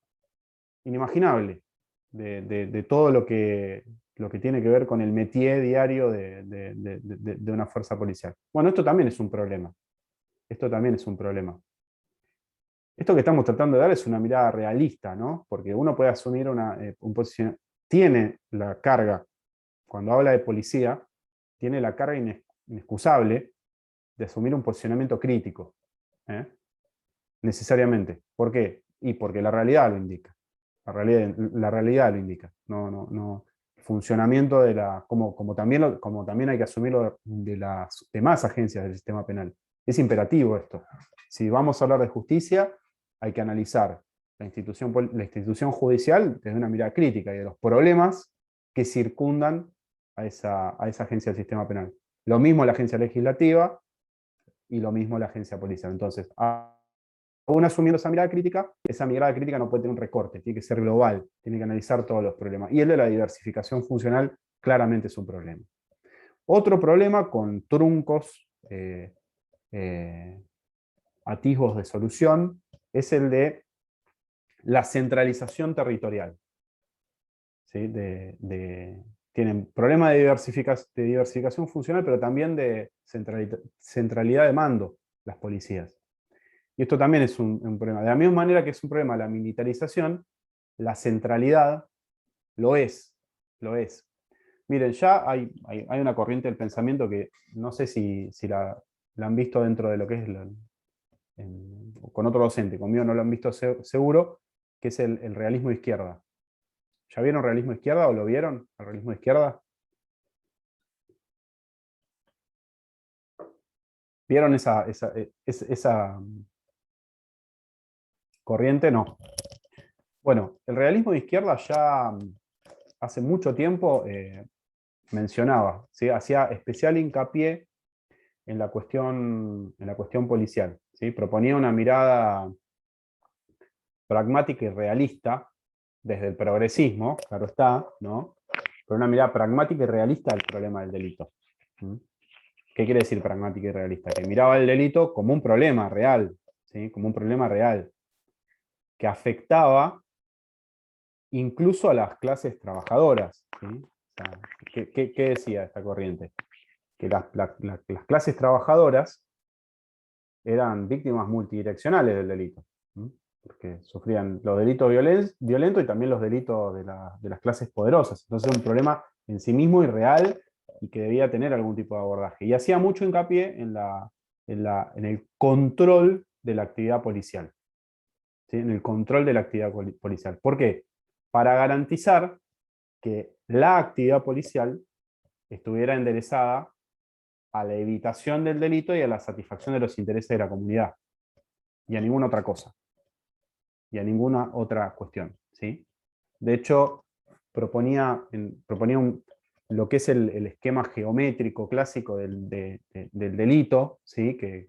Inimaginable. De todo lo que tiene que ver con el métier diario de una fuerza policial. Bueno, esto también es un problema. Esto también es un problema. Esto que estamos tratando de dar es una mirada realista, ¿no? Porque uno puede asumir un posicionamiento. Tiene la carga, cuando habla de policía, tiene la carga inexcusable de asumir un posicionamiento crítico. Necesariamente. ¿Por qué? Y porque la realidad lo indica. La realidad lo indica. No. El funcionamiento de como también hay que asumirlo de las demás agencias del sistema penal. Es imperativo esto. Si vamos a hablar de justicia, hay que analizar la institución judicial desde una mirada crítica y de los problemas que circundan a esa agencia del sistema penal. Lo mismo la agencia legislativa y lo mismo la agencia policial. Entonces, aún asumiendo esa mirada crítica no puede tener un recorte, tiene que ser global, tiene que analizar todos los problemas. Y el de la diversificación funcional claramente es un problema. Otro problema con truncos, atisbos de solución, es el de la centralización territorial. ¿Sí? Tienen problemas de diversificación funcional, pero también de centralidad de mando las policías. Y esto también es un problema. De la misma manera que es un problema la militarización, la centralidad lo es. Miren, ya hay una corriente del pensamiento que no sé si la han visto dentro de lo que es con otro docente, conmigo no lo han visto seguro, que es el realismo de izquierda. ¿Ya vieron realismo de izquierda o lo vieron, el realismo de izquierda? ¿Vieron esa corriente? No. Bueno, el realismo de izquierda ya hace mucho tiempo mencionaba, ¿sí? Hacía especial hincapié en la cuestión policial, ¿sí? Proponía una mirada pragmática y realista desde el progresismo, claro está, ¿no? Pero una mirada pragmática y realista del problema del delito. ¿Qué quiere decir pragmática y realista? Que miraba el delito como un problema real, ¿sí? Como un problema real, que afectaba incluso a las clases trabajadoras, ¿sí? O sea, ¿qué decía esta corriente? Que las clases trabajadoras eran víctimas multidireccionales del delito, ¿sí? Porque sufrían los delitos violentos y también los delitos de las clases poderosas. Entonces es un problema en sí mismo y real y que debía tener algún tipo de abordaje. Y hacía mucho hincapié en el control de la actividad policial. ¿Sí? En el control de la actividad policial. ¿Por qué? Para garantizar que la actividad policial estuviera enderezada a la evitación del delito y a la satisfacción de los intereses de la comunidad. Y a ninguna otra cosa. Y a ninguna otra cuestión. ¿Sí? De hecho, proponía lo que es el esquema geométrico clásico del delito, ¿sí? que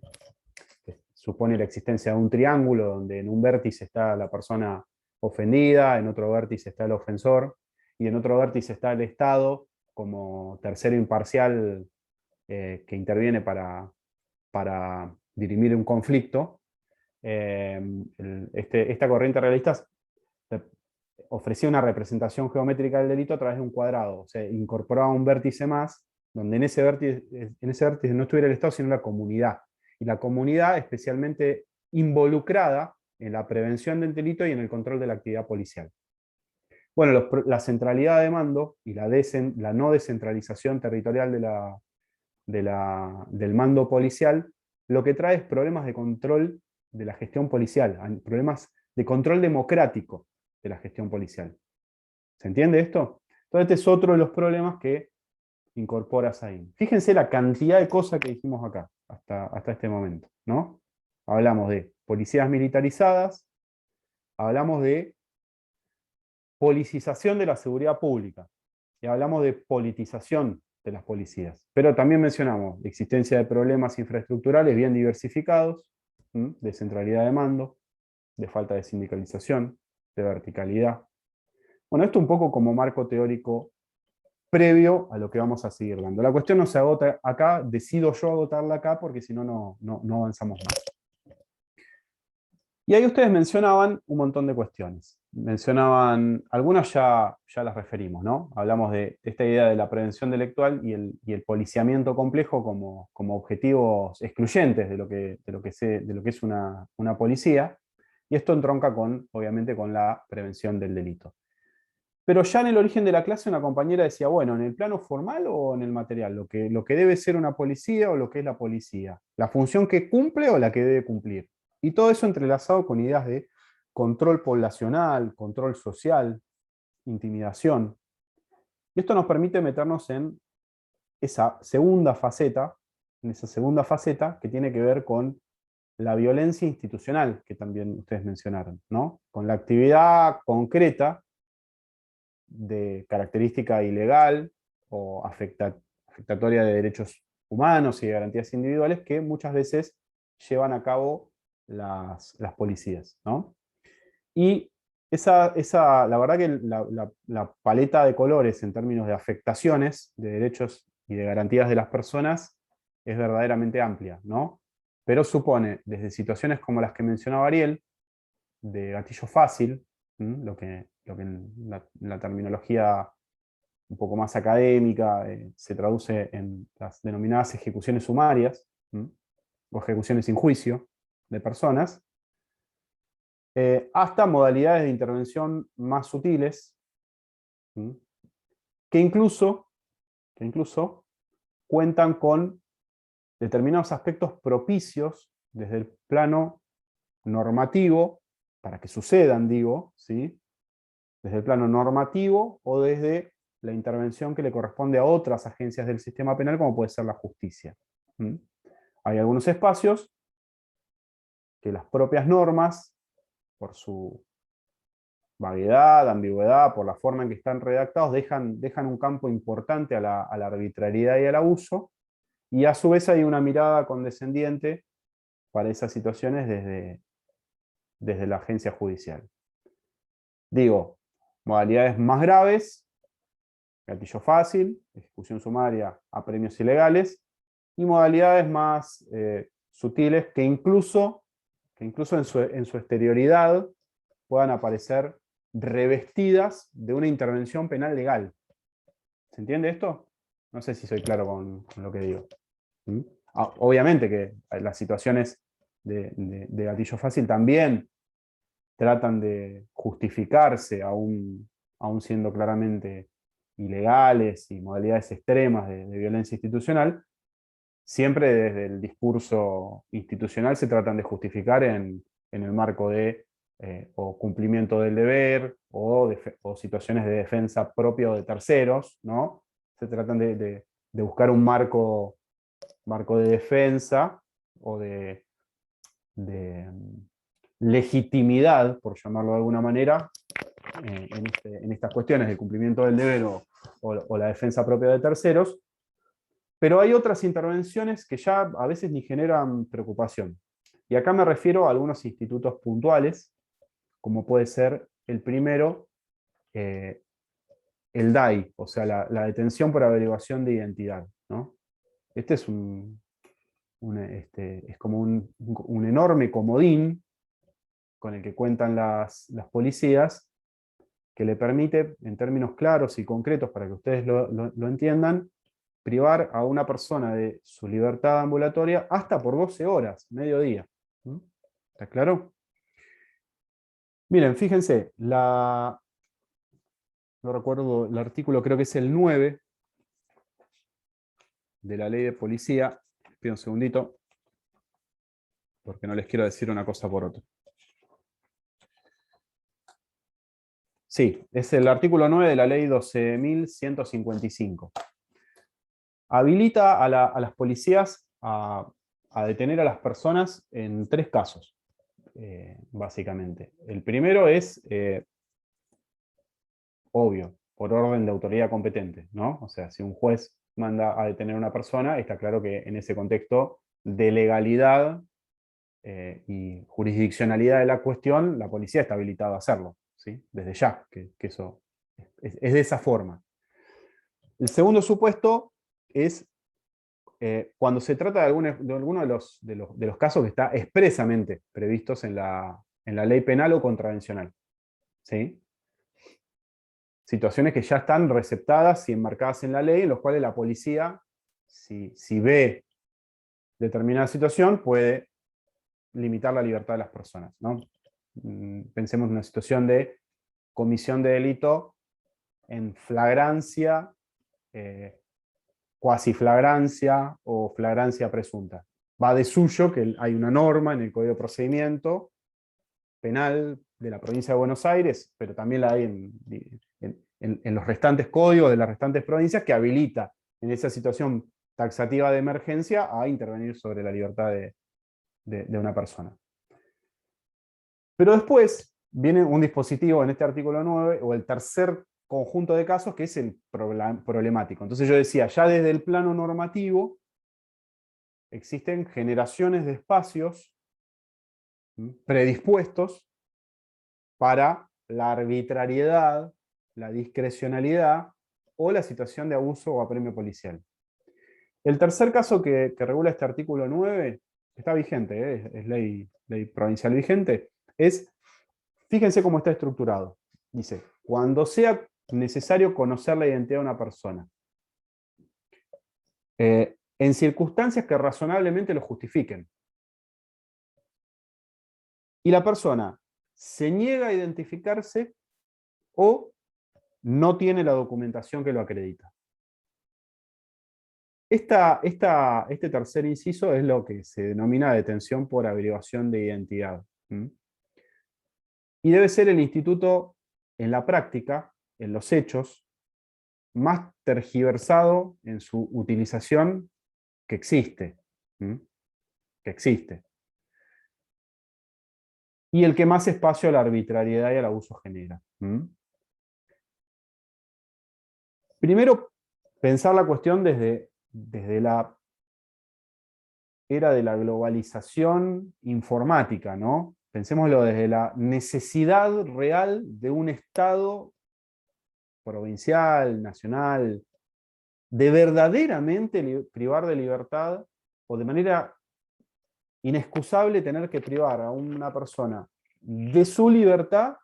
supone la existencia de un triángulo donde en un vértice está la persona ofendida, en otro vértice está el ofensor, y en otro vértice está el Estado como tercero imparcial que interviene para dirimir un conflicto. Esta corriente realista ofrecía una representación geométrica del delito a través de un cuadrado, o sea, incorporaba un vértice más, donde en ese vértice no estuviera el Estado, sino la comunidad. Y la comunidad especialmente involucrada en la prevención del delito y en el control de la actividad policial. Bueno, la centralidad de mando y la no descentralización territorial del mando policial, lo que trae es problemas de control de la gestión policial, problemas de control democrático de la gestión policial. ¿Se entiende esto? Entonces este es otro de los problemas que incorpora Sahin. Fíjense la cantidad de cosas que dijimos acá, hasta este momento, ¿no? Hablamos de policías militarizadas, hablamos de policización de la seguridad pública, y hablamos de politización de las policías. Pero también mencionamos la existencia de problemas infraestructurales bien diversificados, de centralidad de mando, de falta de sindicalización, de verticalidad. Bueno, esto un poco como marco teórico previo a lo que vamos a seguir dando. La cuestión no se agota acá, decido yo agotarla acá porque si no, no avanzamos más. Y ahí ustedes mencionaban un montón de cuestiones. Mencionaban, algunas ya las referimos, ¿no? Hablamos de esta idea de la prevención delictual y el policiamiento complejo como objetivos excluyentes de lo que es una policía. Y esto entronca obviamente con la prevención del delito. Pero ya en el origen de la clase una compañera decía, bueno, ¿en el plano formal o en el material? Lo que debe ser una policía o lo que es la policía. ¿La función que cumple o la que debe cumplir? Y todo eso entrelazado con ideas de control poblacional, control social, intimidación. Y esto nos permite meternos en esa segunda faceta que tiene que ver con la violencia institucional, que también ustedes mencionaron, ¿no? Con la actividad concreta de característica ilegal o afectatoria de derechos humanos y de garantías individuales que muchas veces llevan a cabo las policías, ¿no? Y la verdad que la paleta de colores en términos de afectaciones de derechos y de garantías de las personas es verdaderamente amplia, ¿no? Pero supone desde situaciones como las que mencionaba Ariel, de gatillo fácil, lo que en la terminología un poco más académica se traduce en las denominadas ejecuciones sumarias, o ejecuciones sin juicio de personas, hasta modalidades de intervención más sutiles, que incluso cuentan con determinados aspectos propicios desde el plano normativo, para que sucedan, digo, ¿sí? Desde el plano normativo o desde la intervención que le corresponde a otras agencias del sistema penal, como puede ser la justicia. Hay algunos espacios que las propias normas, por su vaguedad, ambigüedad, por la forma en que están redactados, dejan un campo importante a la arbitrariedad y al abuso, y a su vez hay una mirada condescendiente para esas situaciones desde la agencia judicial. Digo, modalidades más graves, gatillo fácil, ejecución sumaria a premios ilegales, y modalidades más sutiles que incluso en su exterioridad puedan aparecer revestidas de una intervención penal legal. ¿Se entiende esto? No sé si soy claro con lo que digo. Obviamente que las situaciones de gatillo fácil también tratan de justificarse aún siendo claramente ilegales y modalidades extremas de violencia institucional, siempre desde el discurso institucional se tratan de justificar en el marco de o cumplimiento del deber, o situaciones de defensa propia o de terceros, ¿no? Se tratan de buscar un marco de defensa o de legitimidad, por llamarlo de alguna manera, en estas cuestiones de cumplimiento del deber o la defensa propia de terceros. Pero hay otras intervenciones que ya a veces ni generan preocupación. Y acá me refiero a algunos institutos puntuales, como puede ser el primero, el DAI, o sea, la detención por averiguación de identidad, ¿no? Este es es como un enorme comodín con el que cuentan las policías, que le permite, en términos claros y concretos, para que ustedes lo entiendan, privar a una persona de su libertad ambulatoria hasta por 12 horas, mediodía. ¿Está claro? Miren, fíjense, no recuerdo el artículo, creo que es el 9 de la ley de policía. Pido un segundito, porque no les quiero decir una cosa por otra. Sí, es el artículo 9 de la ley 12.155. Habilita a las policías a detener a las personas en 3 casos, básicamente. El primero es, obvio, por orden de autoridad competente, ¿no? O sea, si un juez manda a detener a una persona, está claro que en ese contexto de legalidad y jurisdiccionalidad de la cuestión, la policía está habilitada a hacerlo, ¿sí? Desde ya, que eso es de esa forma. El segundo supuesto es cuando se trata de alguno de los casos que está expresamente previstos en la ley penal o contravencional, ¿sí? Situaciones que ya están receptadas y enmarcadas en la ley, en los cuales la policía, si ve determinada situación, puede limitar la libertad de las personas, ¿no? Pensemos en una situación de comisión de delito en flagrancia, cuasi flagrancia o flagrancia presunta. Va de suyo que hay una norma en el Código de Procedimiento Penal de la provincia de Buenos Aires, pero también la hay en los restantes códigos de las restantes provincias, que habilita en esa situación taxativa de emergencia a intervenir sobre la libertad de una persona. Pero después viene un dispositivo en este artículo 9, o el tercer conjunto de casos, que es el problemático. Entonces yo decía, ya desde el plano normativo existen generaciones de espacios predispuestos para la arbitrariedad, la discrecionalidad o la situación de abuso o apremio policial. El tercer caso que regula este artículo 9, está vigente, es ley provincial vigente, fíjense cómo está estructurado. Dice, cuando sea necesario conocer la identidad de una persona, en circunstancias que razonablemente lo justifiquen, y la persona se niega a identificarse o no tiene la documentación que lo acredita. Este tercer inciso es lo que se denomina detención por averiguación de identidad. Y debe ser el instituto, en la práctica, en los hechos, más tergiversado en su utilización que existe. Y el que más espacio a la arbitrariedad y al abuso genera. Primero, pensar la cuestión desde la era de la globalización informática, ¿no? Pensémoslo desde la necesidad real de un Estado provincial, nacional, de verdaderamente privar de libertad, o de manera inexcusable tener que privar a una persona de su libertad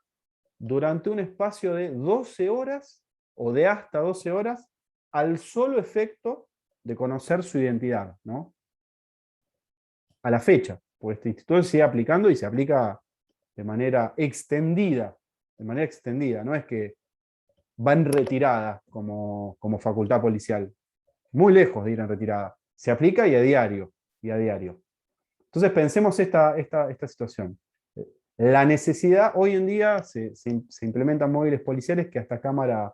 durante un espacio de 12 horas o de hasta 12 horas al solo efecto de conocer su identidad, ¿no? A la fecha, porque este instituto se sigue aplicando y se aplica de manera extendida, no es que va en retirada como facultad policial. Muy lejos de ir en retirada. Se aplica y a diario. Entonces pensemos esta situación. La necesidad, hoy en día se implementan móviles policiales que hasta cámara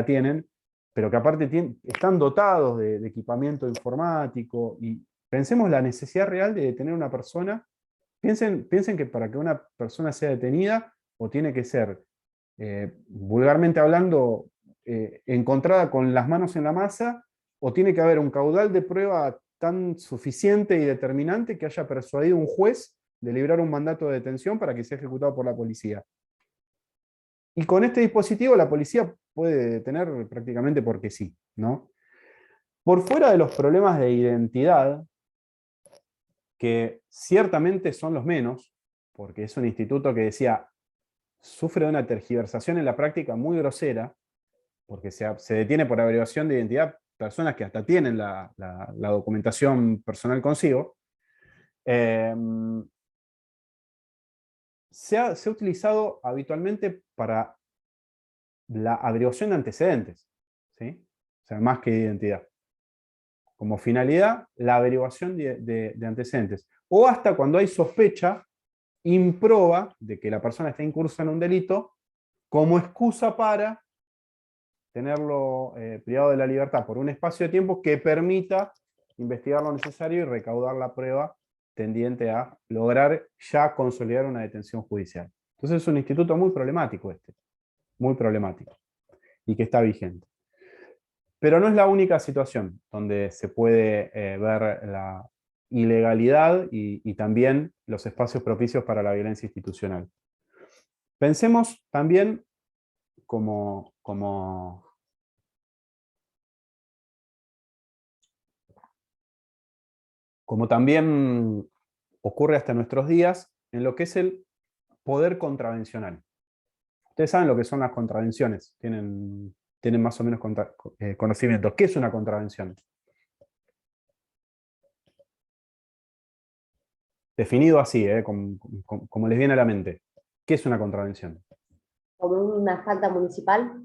tienen, pero que aparte están dotados de equipamiento informático, y pensemos la necesidad real de detener a una persona. Piensen que para que una persona sea detenida, o tiene que ser, vulgarmente hablando, encontrada con las manos en la masa, o tiene que haber un caudal de prueba tan suficiente y determinante que haya persuadido a un juez de librar un mandato de detención para que sea ejecutado por la policía. Y con este dispositivo la policía puede detener prácticamente porque sí, ¿no? Por fuera de los problemas de identidad, que ciertamente son los menos, porque es un instituto que decía, sufre de una tergiversación en la práctica muy grosera, porque se detiene por averiguación de identidad personas que hasta tienen la documentación personal consigo. Se ha utilizado habitualmente para la averiguación de antecedentes, ¿sí? O sea, más que de identidad. Como finalidad, la averiguación de antecedentes. O hasta cuando hay sospecha improba de que la persona está incursa en un delito, como excusa para tenerlo privado de la libertad por un espacio de tiempo que permita investigar lo necesario y recaudar la prueba tendiente a lograr ya consolidar una detención judicial. Entonces es un instituto muy problemático muy problemático, y que está vigente. Pero no es la única situación donde se puede ver la ilegalidad y también los espacios propicios para la violencia institucional. Pensemos también como también ocurre hasta nuestros días, en lo que es el poder contravencional. Ustedes saben lo que son las contravenciones, tienen más o menos conocimiento. ¿Qué es una contravención? Definido así, como les viene a la mente. ¿Qué es una contravención? ¿Como una falta municipal?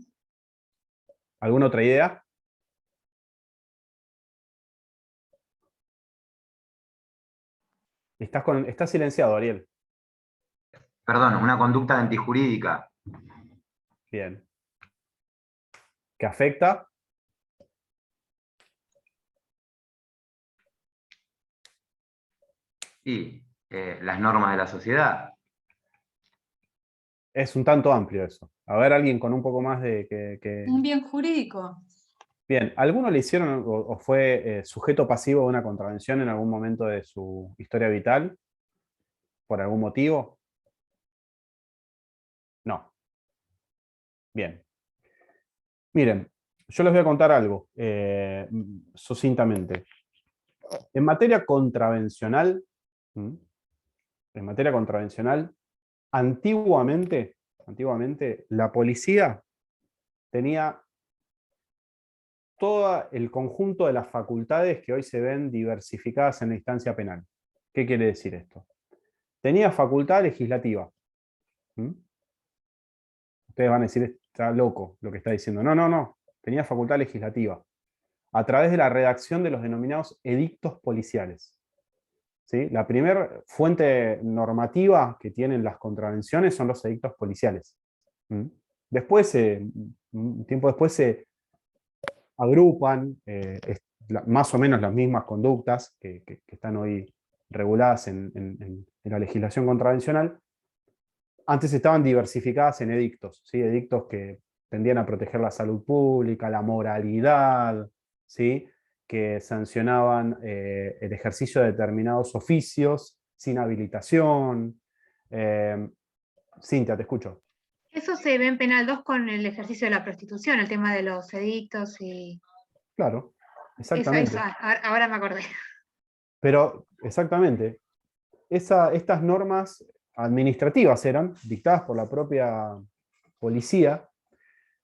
¿Alguna otra idea? Estás silenciado, Ariel. Perdón, una conducta antijurídica. Bien. ¿Que afecta? Y las normas de la sociedad. Es un tanto amplio eso. A ver, alguien con un poco más de... Un bien jurídico. Bien, ¿alguno le hicieron o fue sujeto pasivo de una contravención en algún momento de su historia vital? ¿Por algún motivo? No. Bien. Miren, yo les voy a contar algo, sucintamente. En materia contravencional, antiguamente la policía tenía todo el conjunto de las facultades que hoy se ven diversificadas en la instancia penal. ¿Qué quiere decir esto? Tenía facultad legislativa. Ustedes van a decir, está loco lo que está diciendo. No. Tenía facultad legislativa, a través de la redacción de los denominados edictos policiales. ¿Sí? La primera fuente normativa que tienen las contravenciones son los edictos policiales. Después, un tiempo después, se agrupan más o menos las mismas conductas que están hoy reguladas en la legislación contravencional. Antes estaban diversificadas en edictos, ¿sí? Edictos que tendían a proteger la salud pública, la moralidad, ¿sí? Que sancionaban el ejercicio de determinados oficios sin habilitación. Cintia, te escucho. Eso se ve en Penal 2 con el ejercicio de la prostitución, el tema de los edictos y... Claro, exactamente. Ahora me acordé. Pero, exactamente, estas normas administrativas eran dictadas por la propia policía.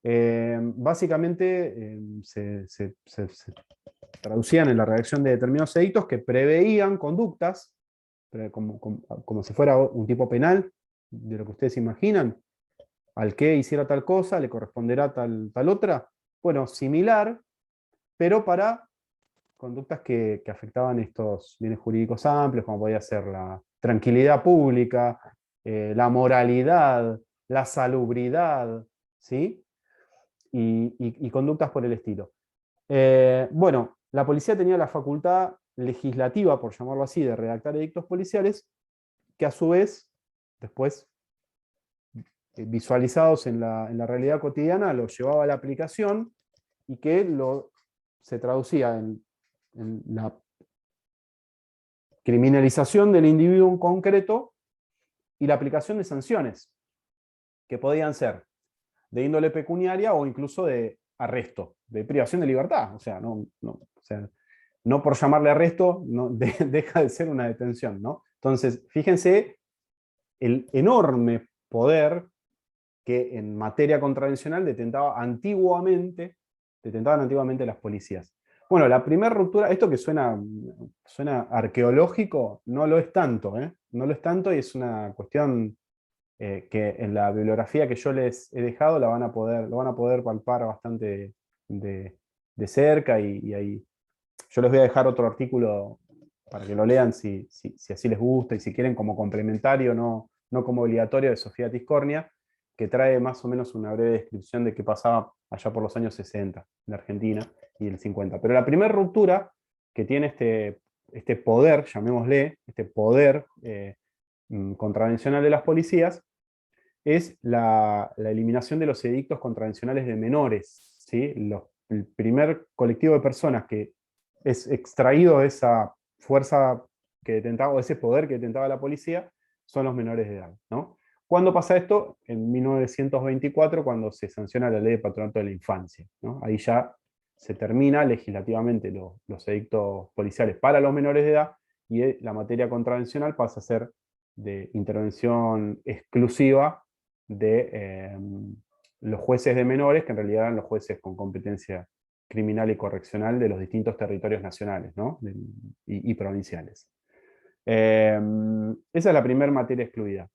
Básicamente se traducían en la redacción de determinados edictos que preveían conductas, como si fuera un tipo penal, de lo que ustedes imaginan, al que hiciera tal cosa, le corresponderá tal otra. Bueno, similar, pero para conductas que afectaban estos bienes jurídicos amplios, como podía ser la tranquilidad pública, la moralidad, la salubridad, ¿sí? Y conductas por el estilo. Bueno, la policía tenía la facultad legislativa, por llamarlo así, de redactar edictos policiales, que a su vez, después, visualizados en la realidad cotidiana, los llevaba a la aplicación y que se traducía en la criminalización del individuo en concreto y la aplicación de sanciones, que podían ser de índole pecuniaria o incluso de arresto, de privación de libertad. O sea, no por llamarle arresto deja de ser una detención, ¿no? Entonces, fíjense el enorme poder que en materia contravencional detentaban antiguamente las policías. Bueno, la primera ruptura, esto que suena arqueológico, no lo es tanto, ¿eh? No lo es tanto, y es una cuestión que en la bibliografía que yo les he dejado lo van a poder palpar bastante de cerca, y ahí yo les voy a dejar otro artículo para que lo lean si así les gusta, y si quieren como complementario, no como obligatorio, de Sofía Tiscornia, que trae más o menos una breve descripción de qué pasaba allá por los años 60 en Argentina y el 50. Pero la primera ruptura que tiene este poder, llamémosle, este poder contravencional de las policías, es la eliminación de los edictos contravencionales de menores, ¿sí? El primer colectivo de personas que es extraído de esa fuerza que detentaba, o ese poder que detentaba la policía, son los menores de edad, ¿no? ¿Cuándo pasa esto? En 1924, cuando se sanciona la Ley de Patronato de la Infancia, ¿no? Ahí ya se termina legislativamente los edictos policiales para los menores de edad, y la materia contravencional pasa a ser de intervención exclusiva de los jueces de menores, que en realidad eran los jueces con competencia criminal y correccional de los distintos territorios nacionales, ¿no? y provinciales. Esa es la primera materia excluida.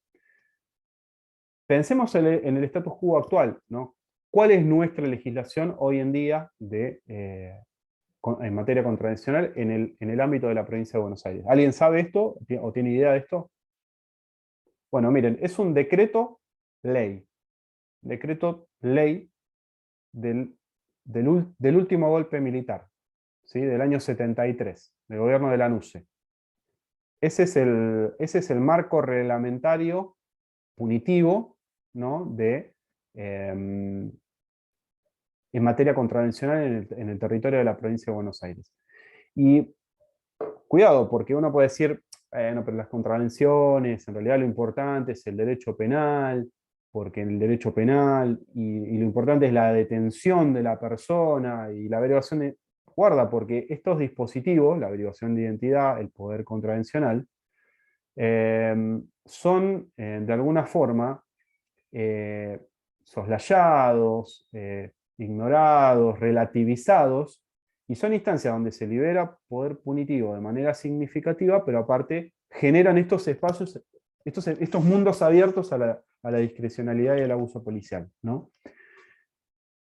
Pensemos en el status quo actual, ¿no? ¿Cuál es nuestra legislación hoy en día en materia contravencional en el ámbito de la provincia de Buenos Aires? ¿Alguien sabe esto o tiene idea de esto? Bueno, miren, es un decreto ley del último golpe militar, ¿sí? Del año 73, del gobierno de Lanusse. Ese es el marco reglamentario punitivo, ¿no? En materia contravencional en el territorio de la provincia de Buenos Aires. Y cuidado, porque uno puede decir, no, pero las contravenciones, en realidad lo importante es el derecho penal, porque en el derecho penal, y lo importante es la detención de la persona y la averiguación de... Guarda, porque estos dispositivos, la averiguación de identidad, el poder contravencional, son de alguna forma soslayados, ignorados, relativizados, y son instancias donde se libera poder punitivo de manera significativa, pero aparte generan estos espacios, estos mundos abiertos a la discrecionalidad y al abuso policial, ¿no?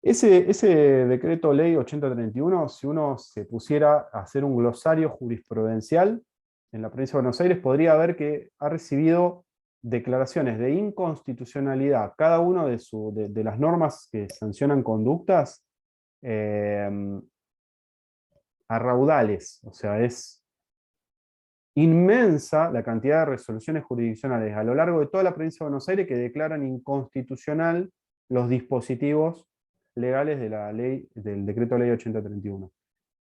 Ese decreto ley 8031, si uno se pusiera a hacer un glosario jurisprudencial en la provincia de Buenos Aires, podría ver que ha recibido declaraciones de inconstitucionalidad, cada una de las normas que sancionan conductas, a raudales. O sea, es inmensa la cantidad de resoluciones jurisdiccionales a lo largo de toda la provincia de Buenos Aires que declaran inconstitucional los dispositivos legales del decreto ley 8031.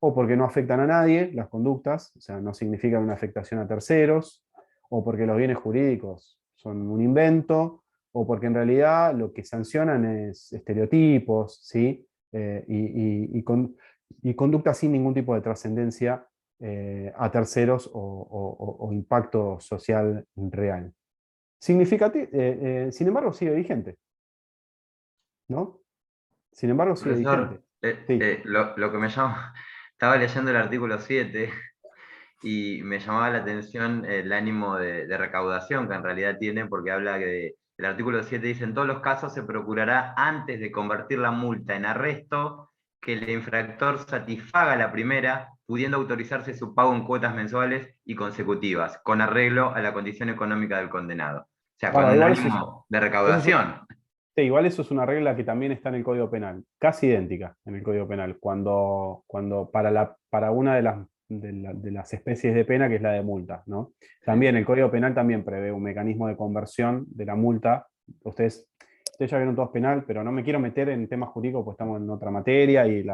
O porque no afectan a nadie las conductas, o sea, no significan una afectación a terceros, o porque los bienes jurídicos son un invento, o porque en realidad lo que sancionan es estereotipos, ¿sí? Y conductas sin ningún tipo de trascendencia a terceros o impacto social real. Sin embargo, sigue vigente, ¿no? Sin embargo, sigue Profesor, vigente. Sí. lo que me llama, estaba leyendo el artículo 7 y me llamaba la atención el ánimo de recaudación que en realidad tiene, porque habla de el artículo 7 dice, en todos los casos se procurará, antes de convertir la multa en arresto, que el infractor satisfaga la primera, pudiendo autorizarse su pago en cuotas mensuales y consecutivas, con arreglo a la condición económica del condenado. O sea, con un ánimo de recaudación. Sí, igual eso es una regla que también está en el Código Penal, casi idéntica en el Código Penal, cuando para una de las especies de pena, que es la de multa, ¿no? También el Código Penal también prevé un mecanismo de conversión de la multa. Ustedes ya vieron todos penal, pero no me quiero meter en temas jurídicos, pues estamos en otra materia, y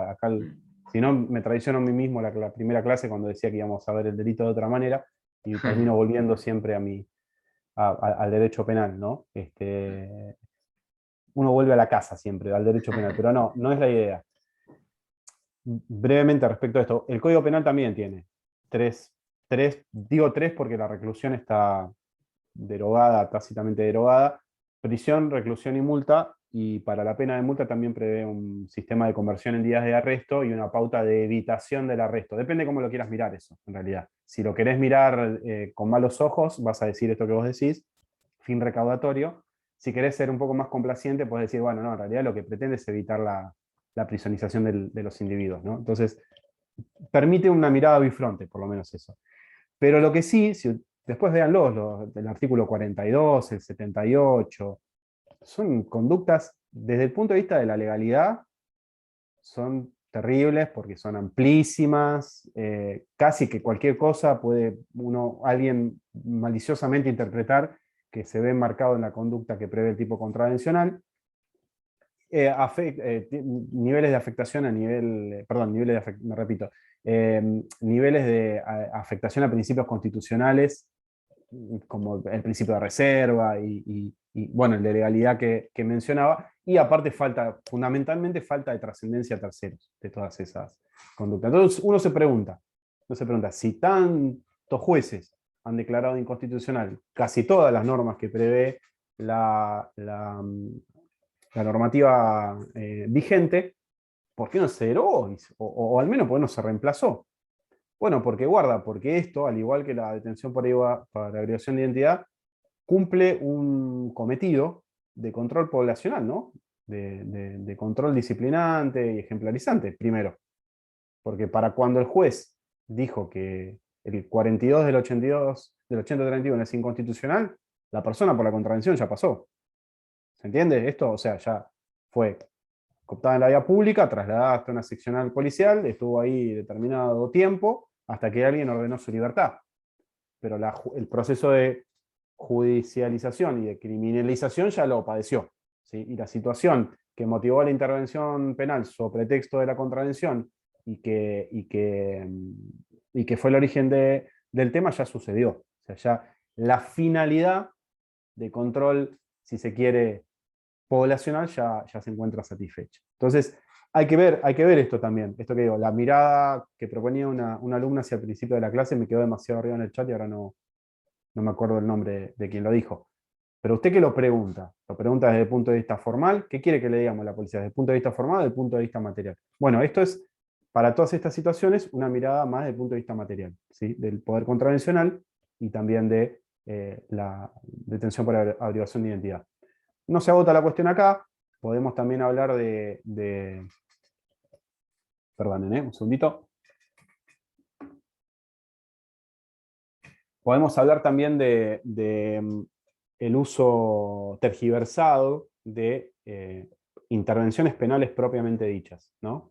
si no, me traiciono a mí mismo la primera clase cuando decía que íbamos a ver el delito de otra manera, y termino volviendo siempre al derecho penal, ¿no? Uno vuelve a la casa siempre, al derecho penal, pero no es la idea. Brevemente respecto a esto, el Código Penal también tiene digo tres porque la reclusión está derogada, tácitamente derogada, prisión, reclusión y multa, y para la pena de multa también prevé un sistema de conversión en días de arresto y una pauta de evitación del arresto. Depende cómo lo quieras mirar eso, en realidad. Si lo querés mirar con malos ojos, vas a decir esto que vos decís, fin recaudatorio. Si querés ser un poco más complaciente, podés decir, bueno, no, en realidad lo que pretende es evitar la prisonización de los individuos, ¿no? Entonces, permite una mirada bifronte, por lo menos eso. Pero lo que sí, si después véanlo, el artículo 42, el 78, son conductas, desde el punto de vista de la legalidad, son terribles porque son amplísimas, casi que cualquier cosa puede alguien maliciosamente interpretar que se ve enmarcado en la conducta que prevé el tipo contravencional. Niveles de afectación niveles de afectación a principios constitucionales, como el principio de reserva y bueno, el de legalidad que mencionaba, y aparte fundamentalmente falta de trascendencia a terceros de todas esas conductas. Entonces uno se pregunta, si tantos jueces han declarado inconstitucional casi todas las normas que prevé la normativa vigente, ¿por qué no se derogó? O al menos, ¿por qué no se reemplazó? Bueno, porque esto, al igual que la detención por agregación de identidad, cumple un cometido de control poblacional, ¿no? De control disciplinante y ejemplarizante, primero. Porque para cuando el juez dijo que el 42 del 8031 es inconstitucional, la persona por la contravención ya pasó. ¿Se entiende esto? O sea, ya fue cooptada en la vía pública, trasladada hasta una seccional policial, estuvo ahí determinado tiempo, hasta que alguien ordenó su libertad. Pero el proceso de judicialización y de criminalización ya lo padeció, ¿sí? Y la situación que motivó la intervención penal sobre pretexto de la contravención y que fue el origen del tema ya sucedió. O sea, ya la finalidad de control, si se quiere, poblacional ya se encuentra satisfecha. Entonces, hay que ver esto también, esto que digo, la mirada que proponía una alumna hacia el principio de la clase me quedó demasiado arriba en el chat y ahora no me acuerdo el nombre de quien lo dijo. Pero usted que lo pregunta desde el punto de vista formal, ¿qué quiere que le digamos a la policía? ¿Desde el punto de vista formal o desde el punto de vista material? Bueno, esto es, para todas estas situaciones, una mirada más desde el punto de vista material, ¿sí? Del poder contravencional y también de la detención por averiguación de identidad. No se agota la cuestión acá, podemos también hablar perdonen, un segundito. Podemos hablar también de el uso tergiversado de intervenciones penales propiamente dichas, ¿no?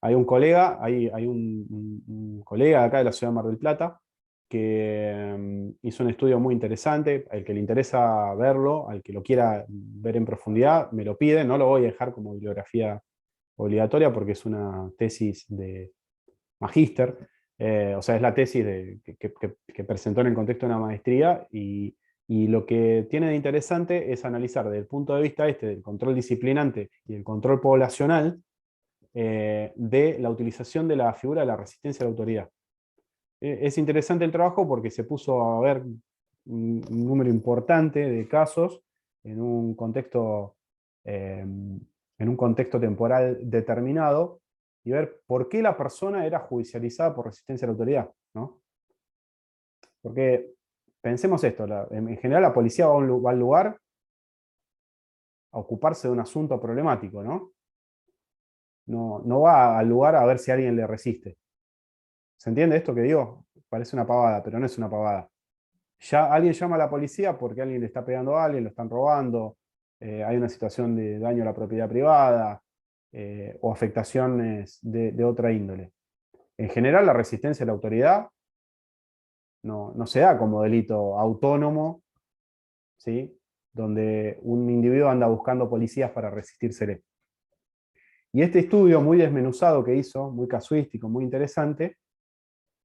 Hay un colega de acá de la ciudad de Mar del Plata que hizo un estudio muy interesante. Al que le interesa verlo, al que lo quiera ver en profundidad, me lo pide. No lo voy a dejar como bibliografía obligatoria porque es una tesis de magíster. O sea, es la tesis que presentó en el contexto de una maestría, y lo que tiene de interesante es analizar desde el punto de vista del control disciplinante y el control poblacional de la utilización de la figura de la resistencia a la autoridad. Es interesante el trabajo porque se puso a ver un número importante de casos en un contexto temporal determinado, y ver por qué la persona era judicializada por resistencia a la autoridad, ¿no? Porque pensemos esto, en general la policía va al lugar ocuparse de un asunto problemático, ¿no? No va al lugar a ver si alguien le resiste. ¿Se entiende esto que digo? Parece una pavada, pero no es una pavada. Ya alguien llama a la policía porque alguien le está pegando a alguien, lo están robando, hay una situación de daño a la propiedad privada, o afectaciones de otra índole. En general, la resistencia a la autoridad no se da como delito autónomo, ¿sí? Donde un individuo anda buscando policías para resistírsele. Y este estudio muy desmenuzado que hizo, muy casuístico, muy interesante,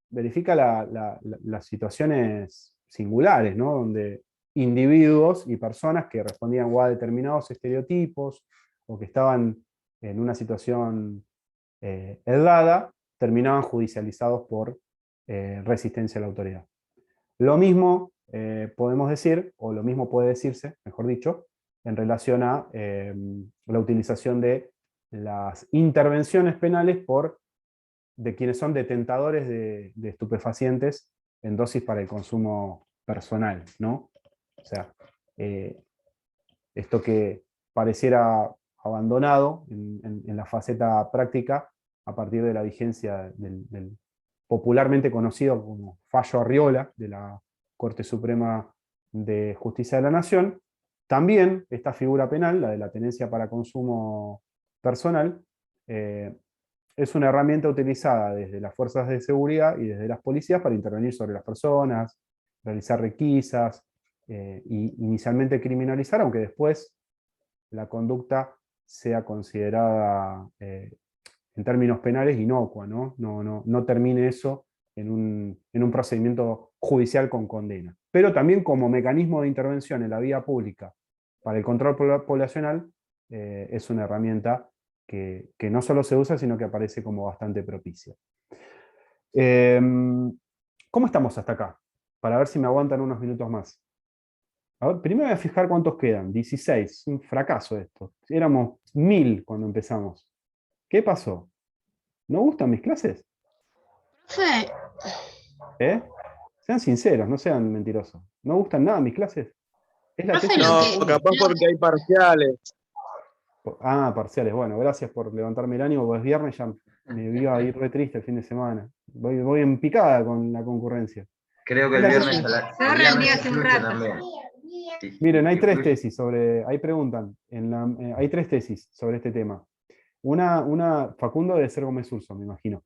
verifica las situaciones singulares, ¿no? Donde individuos y personas que respondían o a determinados estereotipos o que estaban en una situación errada, terminaban judicializados por resistencia a la autoridad. Lo mismo podemos decir, o lo mismo puede decirse, mejor dicho, en relación a la utilización de las intervenciones penales de quienes son detentadores de estupefacientes en dosis para el consumo personal, ¿no? O sea, esto que pareciera abandonado en la faceta práctica a partir de la vigencia del popularmente conocido como fallo Arriola de la Corte Suprema de Justicia de la Nación, también esta figura penal, la de la tenencia para consumo personal, es una herramienta utilizada desde las fuerzas de seguridad y desde las policías para intervenir sobre las personas, realizar requisas, y inicialmente criminalizar, aunque después la conducta sea considerada en términos penales inocua, ¿no? No termine eso en un procedimiento judicial con condena. Pero también como mecanismo de intervención en la vía pública para el control poblacional, es una herramienta que no solo se usa, sino que aparece como bastante propicia. ¿Cómo estamos hasta acá? Para ver si me aguantan unos minutos más. A ver, primero voy a fijar cuántos quedan. 16. Un fracaso esto. Éramos 1000 cuando empezamos. ¿Qué pasó? ¿No gustan mis clases? Profe, ¿Eh? Sean sinceros, no sean mentirosos. ¿No gustan nada mis clases? ¿Es la profe, tesis? No, capaz porque hay parciales. Ah, parciales. Bueno, gracias por levantarme el ánimo, porque es viernes, ya me iba a ir re triste el fin de semana. Voy en picada con la concurrencia. Creo que el viernes, Yo rendí hace un rato. también. Miren, hay tres tesis sobre, ahí preguntan, hay tres tesis sobre este tema. Facundo debe ser Gómez Urso, me imagino.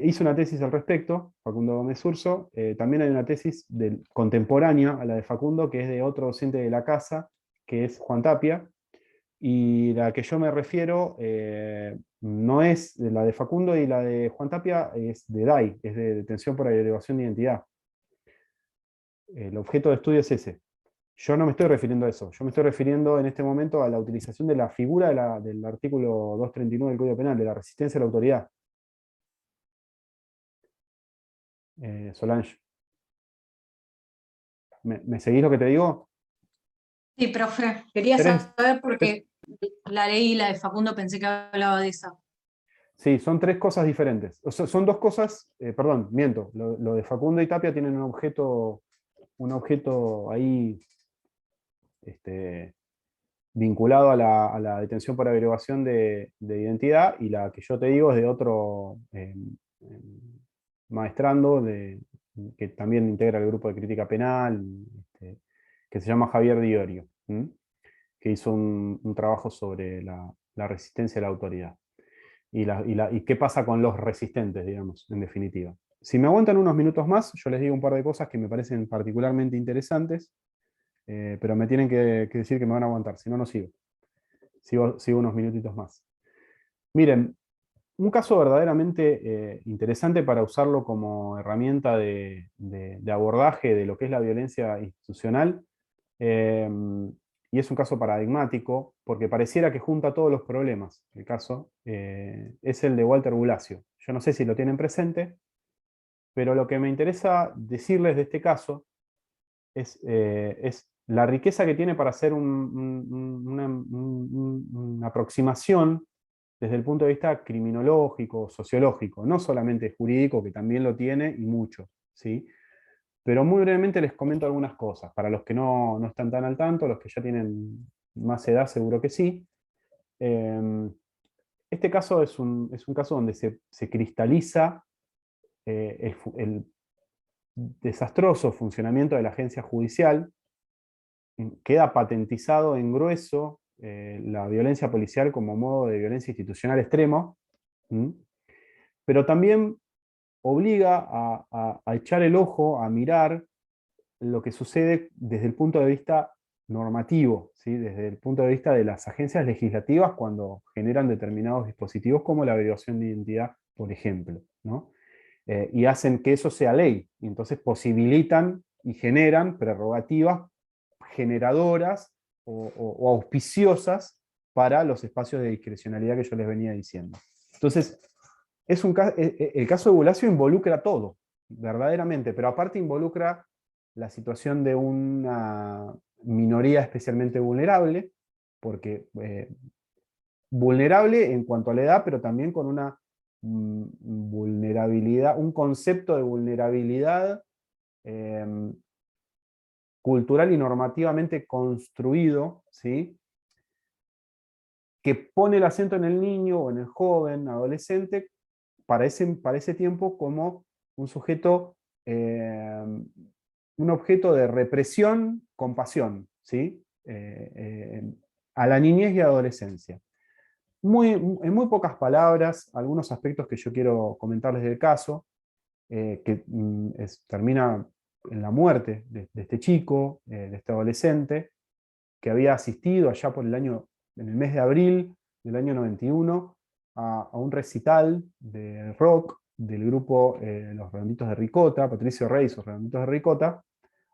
Hizo una tesis al respecto, Facundo Gómez Urso. También hay una tesis contemporánea a la de Facundo, que es de otro docente de la casa, que es Juan Tapia. Y la que yo me refiero no es de la de Facundo, y la de Juan Tapia es de DAI, es de detención por averiguación de identidad. El objeto de estudio es ese. Yo no me estoy refiriendo a eso, yo me estoy refiriendo en este momento a la utilización de la figura del artículo 239 del Código Penal, de la resistencia a la autoridad. Solange, ¿me seguís lo que te digo? Sí, profe, quería saber porque la leí, la de Facundo, pensé que hablaba de esa. Sí, son tres cosas diferentes. O sea, son dos cosas, perdón, miento. Lo de Facundo y Tapia tienen un objeto ahí vinculado a la detención por averiguación de identidad, y la que yo te digo es de otro maestrando que también integra el grupo de crítica penal, que se llama Javier Diorio, que hizo un trabajo sobre la resistencia a la autoridad. Y qué pasa con los resistentes, digamos, en definitiva. Si me aguantan unos minutos más, yo les digo un par de cosas que me parecen particularmente interesantes, pero me tienen que decir que me van a aguantar, si no, no sigo. Sigo unos minutitos más. Miren, un caso verdaderamente interesante para usarlo como herramienta de abordaje de lo que es la violencia institucional, y es un caso paradigmático, porque pareciera que junta todos los problemas. El caso es el de Walter Bulacio. Yo no sé si lo tienen presente, pero lo que me interesa decirles de este caso es la riqueza que tiene para hacer una aproximación desde el punto de vista criminológico, sociológico, no solamente jurídico, que también lo tiene y mucho, ¿sí? Pero muy brevemente les comento algunas cosas, para los que no están tan al tanto, los que ya tienen más edad seguro que sí. Este caso es un caso donde se cristaliza el desastroso funcionamiento de la agencia judicial, queda patentizado en grueso la violencia policial como modo de violencia institucional extremo, pero también obliga a echar el ojo, a mirar lo que sucede desde el punto de vista normativo, ¿sí? Desde el punto de vista de las agencias legislativas cuando generan determinados dispositivos como la averiguación de identidad, por ejemplo, ¿no? Y hacen que eso sea ley, y entonces posibilitan y generan prerrogativas generadoras o auspiciosas para los espacios de discrecionalidad que yo les venía diciendo. Entonces, el caso de Bulacio involucra todo, verdaderamente, pero aparte involucra la situación de una minoría especialmente vulnerable, porque vulnerable en cuanto a la edad, pero también con una vulnerabilidad, un concepto de vulnerabilidad cultural y normativamente construido, ¿sí? Que pone el acento en el niño o en el joven, adolescente, para ese tiempo como un sujeto, un objeto de represión con pasión, ¿sí? A la niñez y adolescencia. En muy pocas palabras, algunos aspectos que yo quiero comentarles del caso, que termina en la muerte de este chico, de este adolescente, que había asistido allá en el mes de abril del año 91 a un recital de rock del grupo Los Redonditos de Ricota, Patricio Rey y sus Redonditos de Ricota.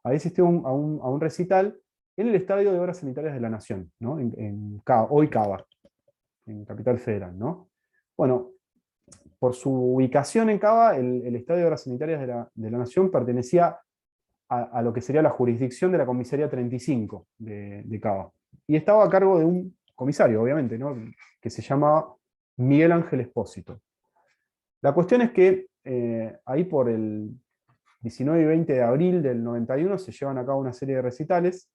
Había asistido a un recital en el Estadio de Obras Sanitarias de la Nación, ¿no? Hoy Cava, en Capital Federal, ¿no? Bueno, por su ubicación en Cava, el Estadio de Obras Sanitarias de la Nación pertenecía a lo que sería la jurisdicción de la comisaría 35 de Cava. Y estaba a cargo de un comisario, obviamente, ¿no? Que se llamaba Miguel Ángel Espósito. La cuestión es que ahí por el 19 y 20 de abril del 91 se llevan a cabo una serie de recitales.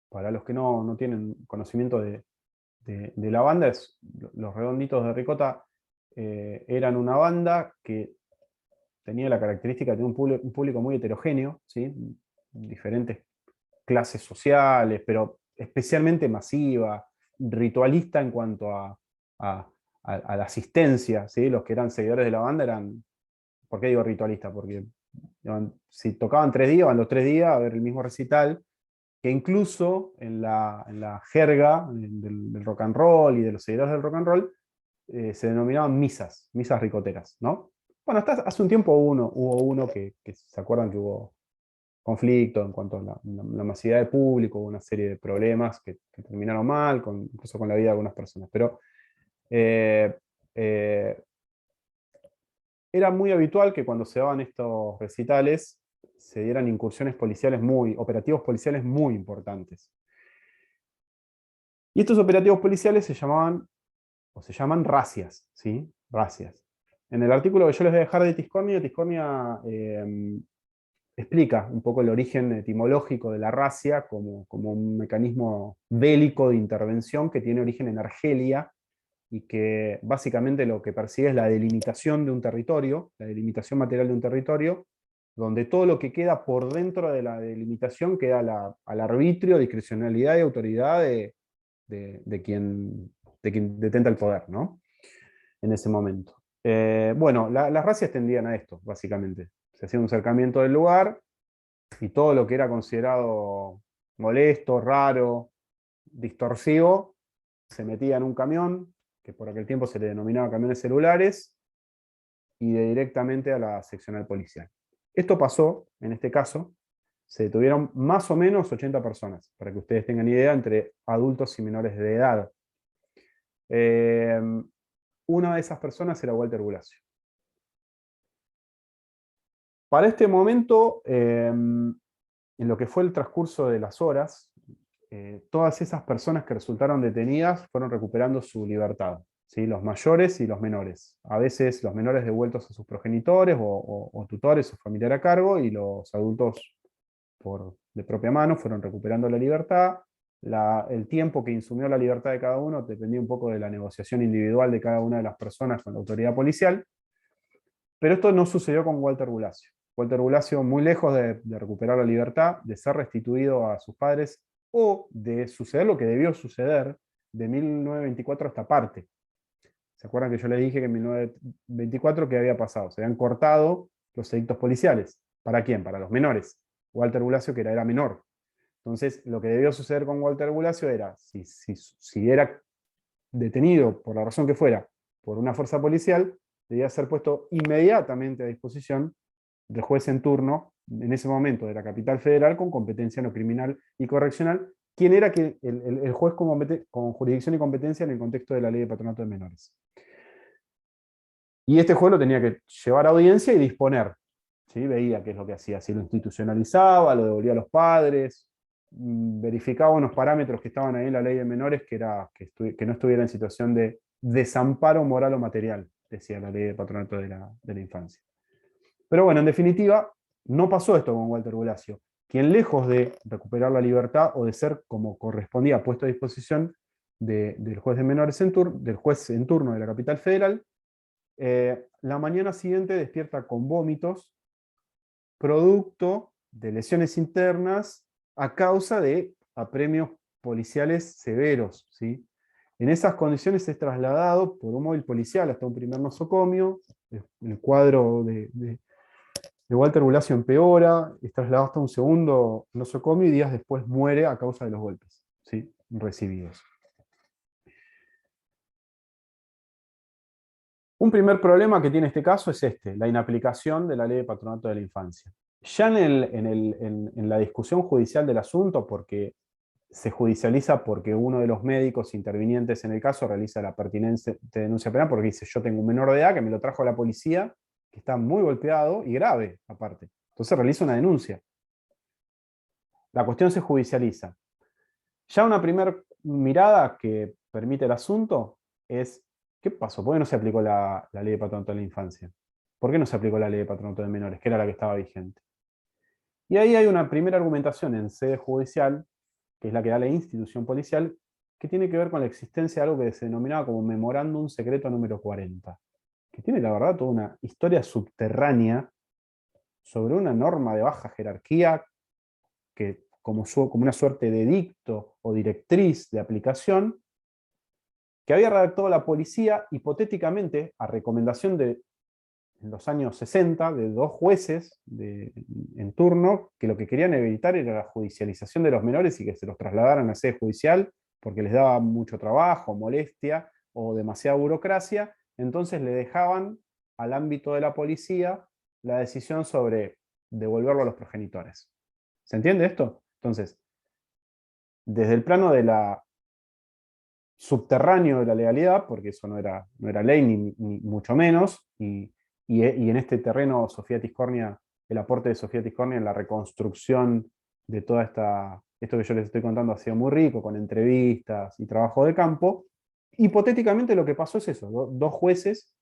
Para los que no tienen conocimiento de la banda, Los Redonditos de Ricota eran una banda que tenía la característica de tener un público muy heterogéneo, ¿sí? Diferentes clases sociales, pero especialmente masiva, ritualista en cuanto a la asistencia, ¿sí? Los que eran seguidores de la banda eran, ¿por qué digo ritualista? Porque si tocaban 3 días, van los 3 días a ver el mismo recital, que incluso en la jerga del rock and roll y de los seguidores del rock and roll, se denominaban misas ricoteras, ¿no? Bueno, hasta hace un tiempo hubo uno que se acuerdan que hubo conflicto en cuanto a la masividad de público, hubo una serie de problemas que terminaron mal, incluso con la vida de algunas personas, pero era muy habitual que cuando se daban estos recitales se dieran incursiones policiales operativos policiales muy importantes. Y estos operativos policiales se llaman racias, ¿sí? Racias. En el artículo que yo les voy a dejar de Tiscornia explica un poco el origen etimológico de la racia como un mecanismo bélico de intervención que tiene origen en Argelia y que básicamente lo que persigue es la delimitación de un territorio, la delimitación material de un territorio, donde todo lo que queda por dentro de la delimitación queda al arbitrio, discrecionalidad y autoridad de quien detenta el poder, ¿no? En ese momento. Bueno, las racias tendían a esto, básicamente. Se hacía un cercamiento del lugar y todo lo que era considerado molesto, raro, distorsivo, se metía en un camión, que por aquel tiempo se le denominaba camiones celulares, y directamente a la seccional policial. Esto pasó, en este caso, se detuvieron más o menos 80 personas, para que ustedes tengan idea, entre adultos y menores de edad. Una de esas personas era Walter Bulacio. Para este momento, en lo que fue el transcurso de las horas, todas esas personas que resultaron detenidas fueron recuperando su libertad, ¿sí? Los mayores y los menores. A veces los menores devueltos a sus progenitores o tutores o familiar a cargo, y los adultos de propia mano fueron recuperando la libertad. el tiempo que insumió la libertad de cada uno dependía un poco de la negociación individual de cada una de las personas con la autoridad policial, pero esto no sucedió con Walter Bulacio. Walter Bulacio, muy lejos de recuperar la libertad, de ser restituido a sus padres, o de suceder lo que debió suceder de 1924 a esta parte. ¿Se acuerdan que yo les dije que en 1924 qué había pasado? Se habían cortado los edictos policiales. ¿Para quién? Para los menores. Walter Bulacio, que era menor. Entonces, lo que debió suceder con Walter Bulacio era, si era detenido por la razón que fuera, por una fuerza policial, debía ser puesto inmediatamente a disposición del juez en turno, en ese momento de la capital federal, con competencia en lo criminal y correccional, quien era el juez con jurisdicción y competencia en el contexto de la ley de patronato de menores. Y este juez lo tenía que llevar a audiencia y disponer. ¿Sí? Veía qué es lo que hacía, si lo institucionalizaba, lo devolvía a los padres, verificaba unos parámetros que estaban ahí en la ley de menores, que no estuviera en situación de desamparo moral o material, decía la ley de patronato de la infancia. Pero bueno, en definitiva, no pasó esto con Walter Bulacio, quien lejos de recuperar la libertad o de ser como correspondía puesto a disposición del juez de menores del juez en turno de la capital federal, la mañana siguiente despierta con vómitos, producto de lesiones internas a causa de apremios policiales severos, ¿sí? En esas condiciones es trasladado por un móvil policial hasta un primer nosocomio, el cuadro de Walter Bulacio empeora, es trasladado hasta un segundo nosocomio y días después muere a causa de los golpes, ¿sí? Recibidos. Un primer problema que tiene este caso es la inaplicación de la ley de patronato de la infancia. Ya en la discusión judicial del asunto, porque se judicializa porque uno de los médicos intervinientes en el caso realiza la pertinente denuncia penal porque dice, yo tengo un menor de edad que me lo trajo a la policía, que está muy golpeado y grave aparte. Entonces realiza una denuncia. La cuestión se judicializa. Ya una primera mirada que permite el asunto es, ¿qué pasó? ¿Por qué no se aplicó la ley de patronato de la infancia? ¿Por qué no se aplicó la ley de patronato de menores, que era la que estaba vigente? Y ahí hay una primera argumentación en sede judicial, que es la que da la institución policial, que tiene que ver con la existencia de algo que se denominaba como Memorándum Secreto número 40, que tiene la verdad toda una historia subterránea sobre una norma de baja jerarquía que como una suerte de edicto o directriz de aplicación, que había redactado la policía hipotéticamente a recomendación en los años 60 de dos jueces en turno, que lo que querían evitar era la judicialización de los menores y que se los trasladaran a sede judicial porque les daba mucho trabajo, molestia o demasiada burocracia. Entonces le dejaban al ámbito de la policía la decisión sobre devolverlo a los progenitores. ¿Se entiende esto? Entonces, desde el plano de la subterráneo de la legalidad, porque eso no era ley ni mucho menos, y en este terreno Sofía Tiscornia, el aporte de Sofía Tiscornia en la reconstrucción de toda esto que yo les estoy contando ha sido muy rico, con entrevistas y trabajo de campo. Hipotéticamente lo que pasó es eso, dos jueces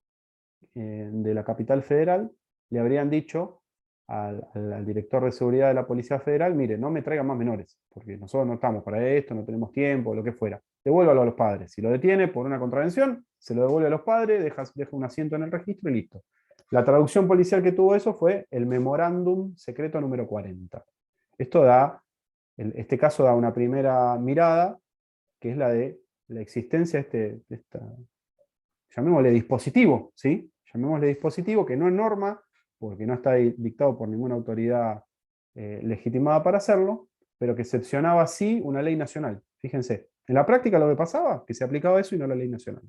de la capital federal le habrían dicho al director de seguridad de la Policía Federal, mire, no me traigan más menores, porque nosotros no estamos para esto, no tenemos tiempo, lo que fuera. Devuélvalo a los padres. Si lo detiene por una contravención, se lo devuelve a los padres, deja un asiento en el registro y listo. La traducción policial que tuvo eso fue el Memorándum Secreto número 40. Esto este caso da una primera mirada, que es la de la existencia de esta, llamémosle dispositivo, ¿sí? Llamémosle dispositivo, que no es norma, porque no está dictado por ninguna autoridad legitimada para hacerlo, pero que excepcionaba sí una ley nacional. Fíjense, en la práctica lo que pasaba, que se aplicaba eso y no la ley nacional.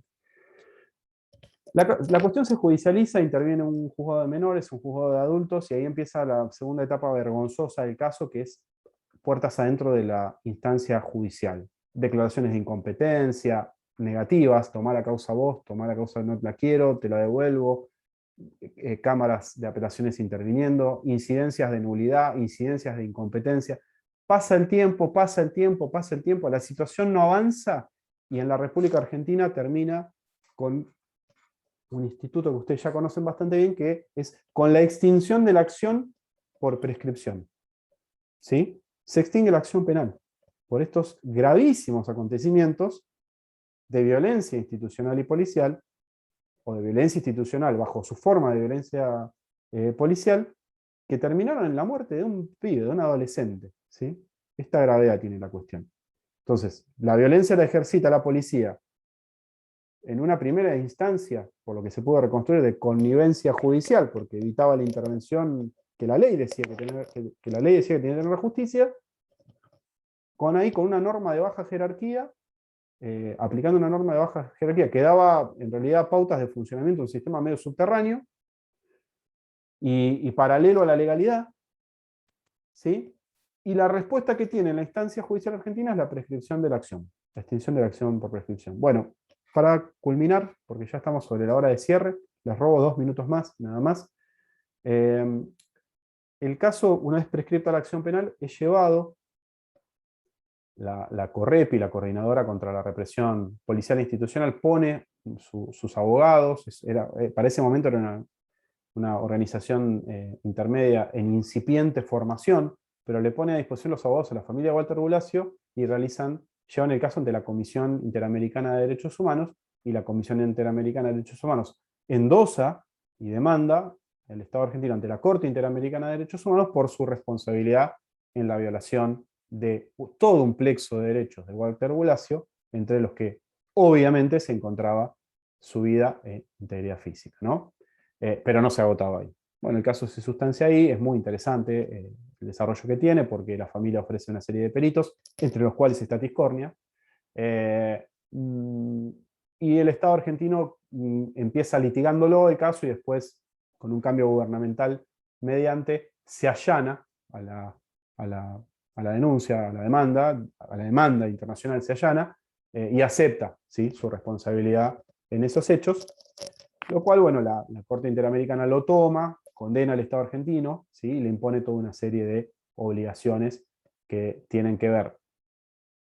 La cuestión se judicializa, interviene un juzgado de menores, un juzgado de adultos, y ahí empieza la segunda etapa vergonzosa del caso, que es puertas adentro de la instancia judicial. Declaraciones de incompetencia, negativas, tomar la causa vos, tomar la causa no la quiero, te la devuelvo, cámaras de apelaciones interviniendo, incidencias de nulidad, incidencias de incompetencia. Pasa el tiempo, la situación no avanza y en la República Argentina termina con un instituto que ustedes ya conocen bastante bien, que es con la extinción de la acción por prescripción. ¿Sí? Se extingue la acción penal. por estos gravísimos acontecimientos de violencia institucional y policial, o de violencia institucional bajo su forma de violencia policial, que terminaron en la muerte de un pibe, de un adolescente, ¿sí? Esta gravedad tiene la cuestión. Entonces, la violencia la ejercita la policía en una primera instancia, por lo que se pudo reconstruir, de connivencia judicial, porque evitaba la intervención que la ley decía que la ley decía que tenía que tener la justicia, con una norma de baja jerarquía, aplicando una norma de baja jerarquía que daba en realidad pautas de funcionamiento de un sistema medio subterráneo y paralelo a la legalidad, ¿sí? Y la respuesta que tiene la instancia judicial argentina es la prescripción de la acción, la extinción de la acción por prescripción. Bueno, para culminar, porque ya estamos sobre la hora de cierre, les robo 2 minutos más, nada más. El caso, una vez prescripta la acción penal, es llevado, la CORREPI, la Coordinadora contra la Represión Policial e Institucional, pone sus abogados, para ese momento era una organización intermedia en incipiente formación, pero le pone a disposición los abogados a la familia de Walter Bulacio y llevan el caso ante la Comisión Interamericana de Derechos Humanos, y la Comisión Interamericana de Derechos Humanos endosa y demanda el Estado argentino ante la Corte Interamericana de Derechos Humanos por su responsabilidad en la violación de todo un plexo de derechos de Walter Bulacio, entre los que obviamente se encontraba su vida e integridad física, ¿no? Pero no se agotaba ahí. Bueno, el caso se sustancia ahí, es muy interesante el desarrollo que tiene, porque la familia ofrece una serie de peritos, entre los cuales está Tiscornia, y el Estado argentino empieza litigándolo el caso, y después, con un cambio gubernamental mediante, se allana a la denuncia, a la demanda internacional se allana, y acepta, ¿sí?, su responsabilidad en esos hechos, lo cual, bueno, la Corte Interamericana lo toma, condena al Estado argentino, ¿sí?, y le impone toda una serie de obligaciones que tienen que ver,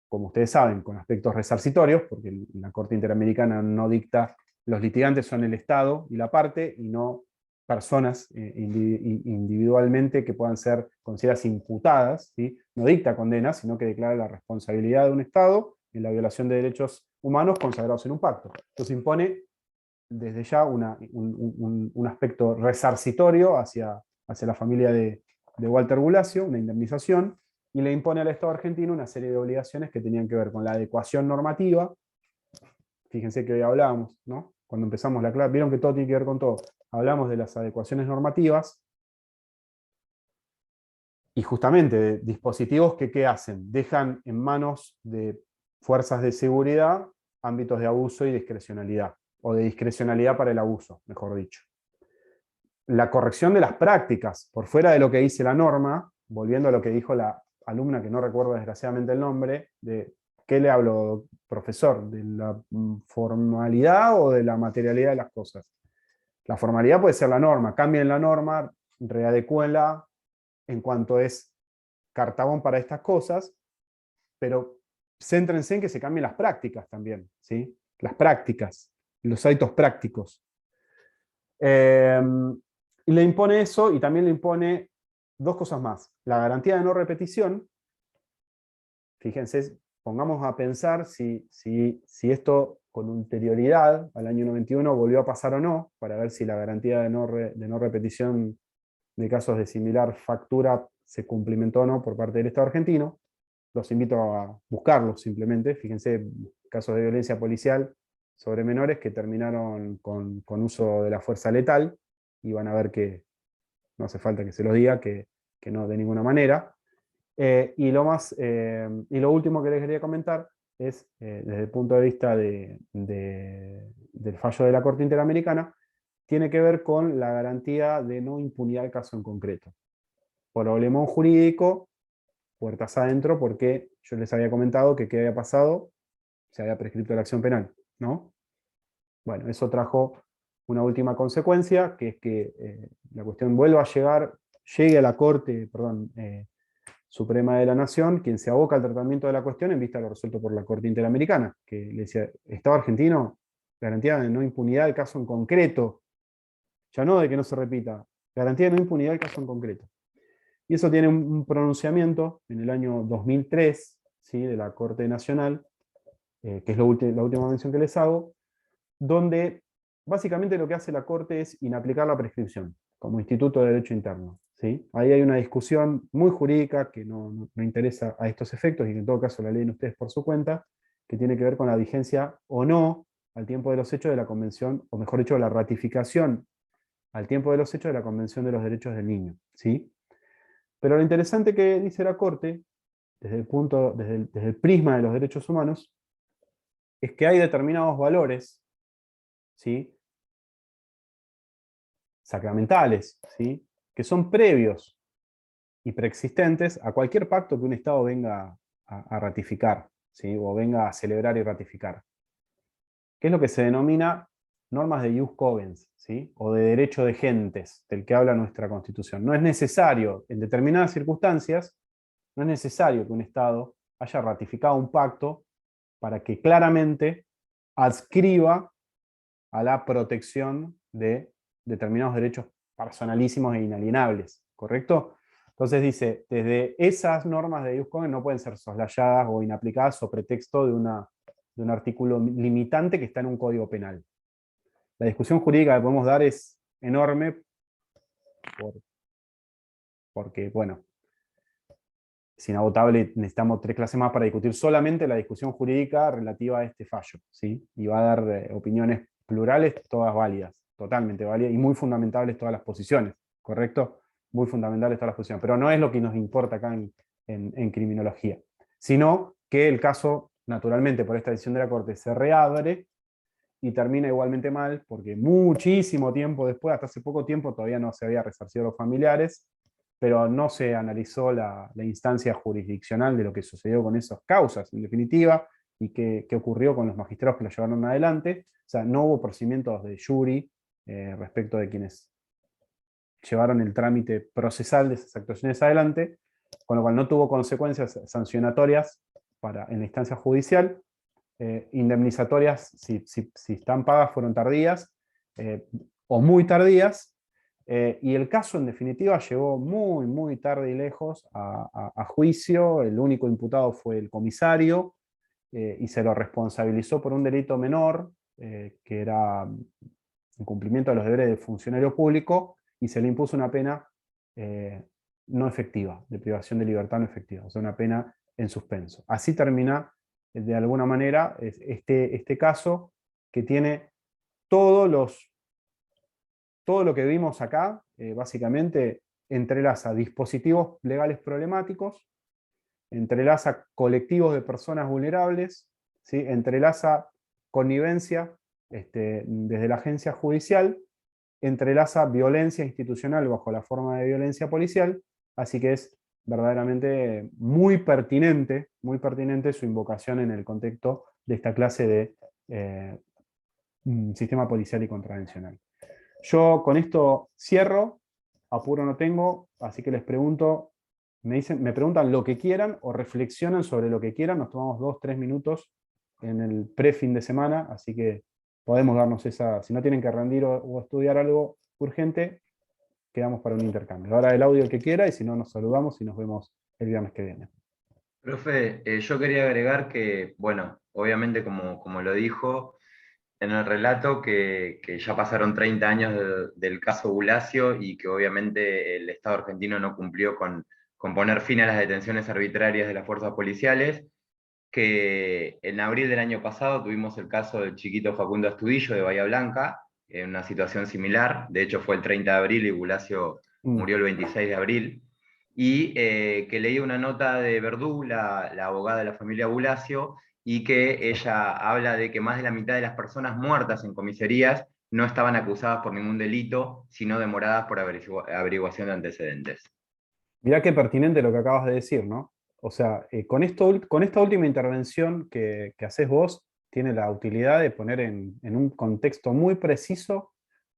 como ustedes saben, con aspectos resarcitorios, porque la Corte Interamericana no dicta, los litigantes son el Estado y la parte, y no personas individualmente que puedan ser consideradas imputadas, ¿sí? No dicta condenas, sino que declara la responsabilidad de un Estado en la violación de derechos humanos consagrados en un pacto. Entonces impone desde ya un aspecto resarcitorio hacia la familia de Walter Bulacio, una indemnización, y le impone al Estado argentino una serie de obligaciones que tenían que ver con la adecuación normativa. Fíjense que hoy hablábamos, ¿no?, cuando empezamos la clase, vieron que todo tiene que ver con todo. Hablamos de las adecuaciones normativas, y justamente de dispositivos que ¿qué hacen? Dejan en manos de fuerzas de seguridad ámbitos de abuso y discrecionalidad, o de discrecionalidad para el abuso, mejor dicho. La corrección de las prácticas, por fuera de lo que dice la norma, volviendo a lo que dijo la alumna, que no recuerdo desgraciadamente el nombre, de ¿qué le hablo, profesor? ¿De la formalidad o de la materialidad de las cosas? La formalidad puede ser la norma, cambien la norma, readecúenla en cuanto es cartabón para estas cosas, pero céntrense en que se cambien las prácticas también, ¿sí? Las prácticas, los hábitos prácticos. Y le impone eso, y también le impone 2 cosas más. La garantía de no repetición. Fíjense, pongamos a pensar si esto con anterioridad al año 91 volvió a pasar o no, para ver si la garantía de no repetición de casos de similar factura se cumplimentó o no por parte del Estado argentino. Los invito a buscarlos simplemente. Fíjense, casos de violencia policial sobre menores que terminaron con uso de la fuerza letal, y van a ver que no hace falta que se los diga, que no de ninguna manera. Y lo último que les quería comentar es, desde el punto de vista del fallo de la Corte Interamericana, tiene que ver con la garantía de no impunidad del caso en concreto. Problemón jurídico, puertas adentro, porque yo les había comentado que qué había pasado, se había prescrito la acción penal, ¿no? Bueno, eso trajo una última consecuencia, que es que la cuestión vuelva a llegue a la Corte, Suprema de la Nación, quien se aboca al tratamiento de la cuestión en vista de lo resuelto por la Corte Interamericana, que le decía, Estado argentino, garantía de no impunidad del caso en concreto, ya no de que no se repita, garantía de no impunidad del caso en concreto. Y eso tiene un pronunciamiento en el año 2003, ¿sí? De la Corte Nacional, que es la última mención que les hago, donde básicamente lo que hace la Corte es inaplicar la prescripción como instituto de derecho interno. ¿Sí? Ahí hay una discusión muy jurídica que no interesa a estos efectos y que en todo caso la leen ustedes por su cuenta, que tiene que ver con la vigencia o no al tiempo de los hechos de la Convención, o mejor dicho, la ratificación al tiempo de los hechos de la Convención de los Derechos del Niño. ¿Sí? Pero lo interesante que dice la Corte, desde el prisma de los derechos humanos, es que hay determinados valores, ¿sí? Sacramentales, ¿sí? Que son previos y preexistentes a cualquier pacto que un Estado venga a ratificar, ¿sí? O venga a celebrar y ratificar. ¿Qué es lo que se denomina normas de ius cogens, ¿sí? O de derecho de gentes, del que habla nuestra Constitución? No es necesario, en determinadas circunstancias, no es necesario que un Estado haya ratificado un pacto para que claramente adscriba a la protección de determinados derechos personalísimos e inalienables, ¿correcto? Entonces dice, desde esas normas de ius cogens no pueden ser soslayadas o inaplicadas o pretexto de un artículo limitante que está en un código penal. La discusión jurídica que podemos dar es enorme porque, bueno, es inagotable, necesitamos 3 clases más para discutir solamente la discusión jurídica relativa a este fallo, ¿sí? Y va a dar opiniones plurales, todas válidas, totalmente válidas, y muy fundamentales todas las posiciones, ¿correcto? Muy fundamentales todas las posiciones, pero no es lo que nos importa acá en criminología, sino que el caso, naturalmente, por esta decisión de la Corte, se reabre y termina igualmente mal, porque muchísimo tiempo después, hasta hace poco tiempo, todavía no se había resarcido a los familiares, pero no se analizó la instancia jurisdiccional de lo que sucedió con esas causas, en definitiva, y qué ocurrió con los magistrados que lo llevaron adelante. O sea, no hubo procedimientos de jury respecto de quienes llevaron el trámite procesal de esas actuaciones adelante, con lo cual no tuvo consecuencias sancionatorias en la instancia judicial. Indemnizatorias, si están pagas, fueron tardías o muy tardías, y el caso en definitiva llegó muy, muy tarde y lejos a juicio. El único imputado fue el comisario, y se lo responsabilizó por un delito menor, que era incumplimiento de los deberes del funcionario público, y se le impuso una pena no efectiva, de privación de libertad no efectiva, o sea, una pena en suspenso. Así termina, de alguna manera, este caso que tiene todo lo que vimos acá, básicamente entrelaza dispositivos legales problemáticos, entrelaza colectivos de personas vulnerables, ¿sí? Entrelaza connivencia desde la agencia judicial, entrelaza violencia institucional bajo la forma de violencia policial, así que es verdaderamente muy pertinente su invocación en el contexto de esta clase de sistema policial y contravencional. Yo con esto cierro, apuro no tengo, así que les pregunto, me preguntan lo que quieran o reflexionan sobre lo que quieran. Nos tomamos 2-3 minutos en el pre-fin de semana, así que podemos darnos esa, si no tienen que rendir o estudiar algo urgente, quedamos para un intercambio. Ahora el audio el que quiera, y si no nos saludamos y nos vemos el viernes que viene. Profe, yo quería agregar que, bueno, obviamente como lo dijo en el relato, que ya pasaron 30 años del caso Bulacio y que obviamente el Estado argentino no cumplió con poner fin a las detenciones arbitrarias de las fuerzas policiales, que en abril del año pasado tuvimos el caso del chiquito Facundo Astudillo de Bahía Blanca, en una situación similar. De hecho fue el 30 de abril y Bulacio murió el 26 de abril, y que leí una nota de Verdú, la abogada de la familia Bulacio, y que ella habla de que más de la mitad de las personas muertas en comisarías no estaban acusadas por ningún delito, sino demoradas por averiguación de antecedentes. Mirá qué pertinente lo que acabas de decir, ¿no? O sea, con esta última intervención que haces vos, tiene la utilidad de poner en un contexto muy preciso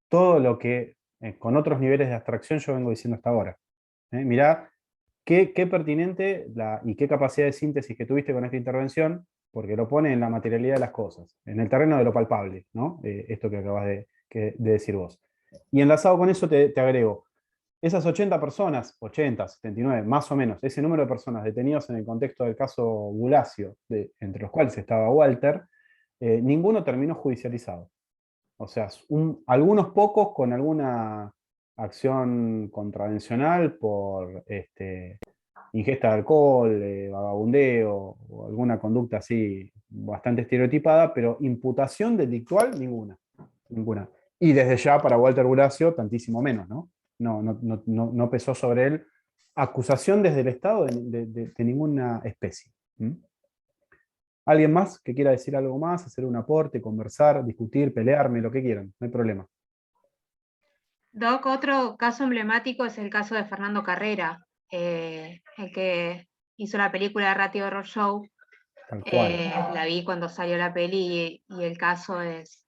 todo lo que con otros niveles de abstracción yo vengo diciendo hasta ahora. Mirá qué pertinente y qué capacidad de síntesis que tuviste con esta intervención, porque lo pone en la materialidad de las cosas, en el terreno de lo palpable, ¿no? Esto que acabas de decir vos. Y enlazado con eso te agrego, esas 80 personas, 80, 79, más o menos, ese número de personas detenidos en el contexto del caso Bulacio, entre los cuales estaba Walter, ninguno terminó judicializado. O sea, algunos pocos con alguna acción contravencional por ingesta de alcohol, vagabundeo o alguna conducta así bastante estereotipada, pero imputación delictual, ninguna. Y desde ya para Walter Bulacio, tantísimo menos, ¿no? No pesó sobre él acusación desde el Estado de ninguna especie. ¿Alguien más que quiera decir algo más, hacer un aporte, conversar, discutir, pelearme, lo que quieran? No hay problema. Doc, otro caso emblemático es el caso de Fernando Carrera, el que hizo la película de Ratio Horror Show. Tal cual. La vi cuando salió la peli y el caso es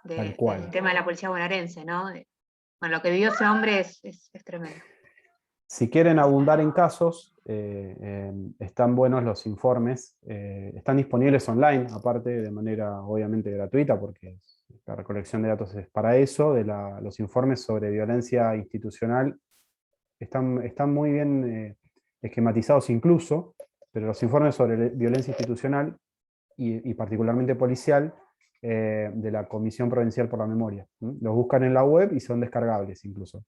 del tema de la policía bonaerense, ¿no? Bueno, lo que vivió ese hombre es tremendo. Si quieren abundar en casos, están buenos los informes, están disponibles online, aparte de manera obviamente gratuita, porque la recolección de datos es para eso, los informes sobre violencia institucional están muy bien esquematizados incluso, pero los informes sobre violencia institucional y particularmente policial de la Comisión Provincial por la Memoria. Los buscan en la web y son descargables incluso.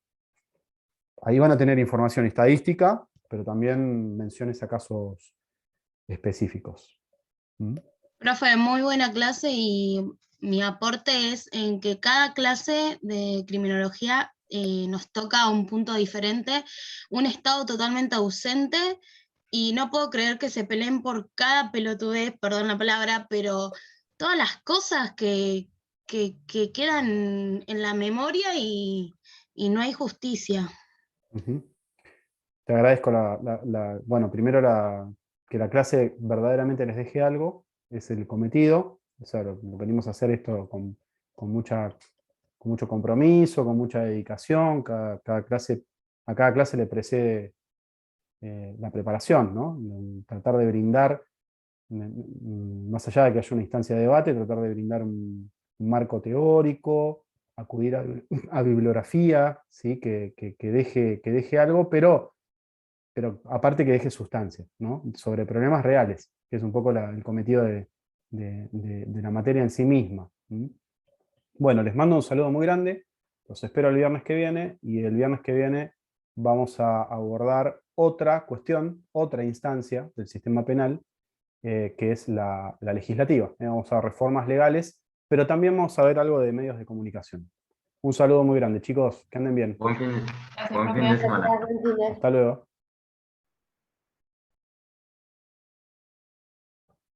Ahí van a tener información estadística, pero también menciones a casos específicos. Profe, muy buena clase y mi aporte es en que cada clase de criminología nos toca un punto diferente, un estado totalmente ausente, y no puedo creer que se peleen por cada pelotudez, perdón la palabra, pero todas las cosas que quedan en la memoria y no hay justicia. Te agradezco bueno, primero que la clase verdaderamente les deje algo, es el cometido. O sea, lo venimos a hacer esto con mucho compromiso, con mucha dedicación. A cada clase le precede la preparación, ¿no? Tratar de brindar, más allá de que haya una instancia de debate, tratar de brindar un marco teórico, acudir a bibliografía, ¿sí? que deje algo, pero aparte que deje sustancia, ¿no? Sobre problemas reales, que es un poco el cometido de la materia en sí misma. Bueno, les mando un saludo muy grande, los espero el viernes que viene, y el viernes que viene vamos a abordar otra cuestión, otra instancia del sistema penal, que es la legislativa. Vamos a ver reformas legales, pero también vamos a ver algo de medios de comunicación. Un saludo muy grande, chicos, que anden bien. Buen fin de semana. Hasta luego.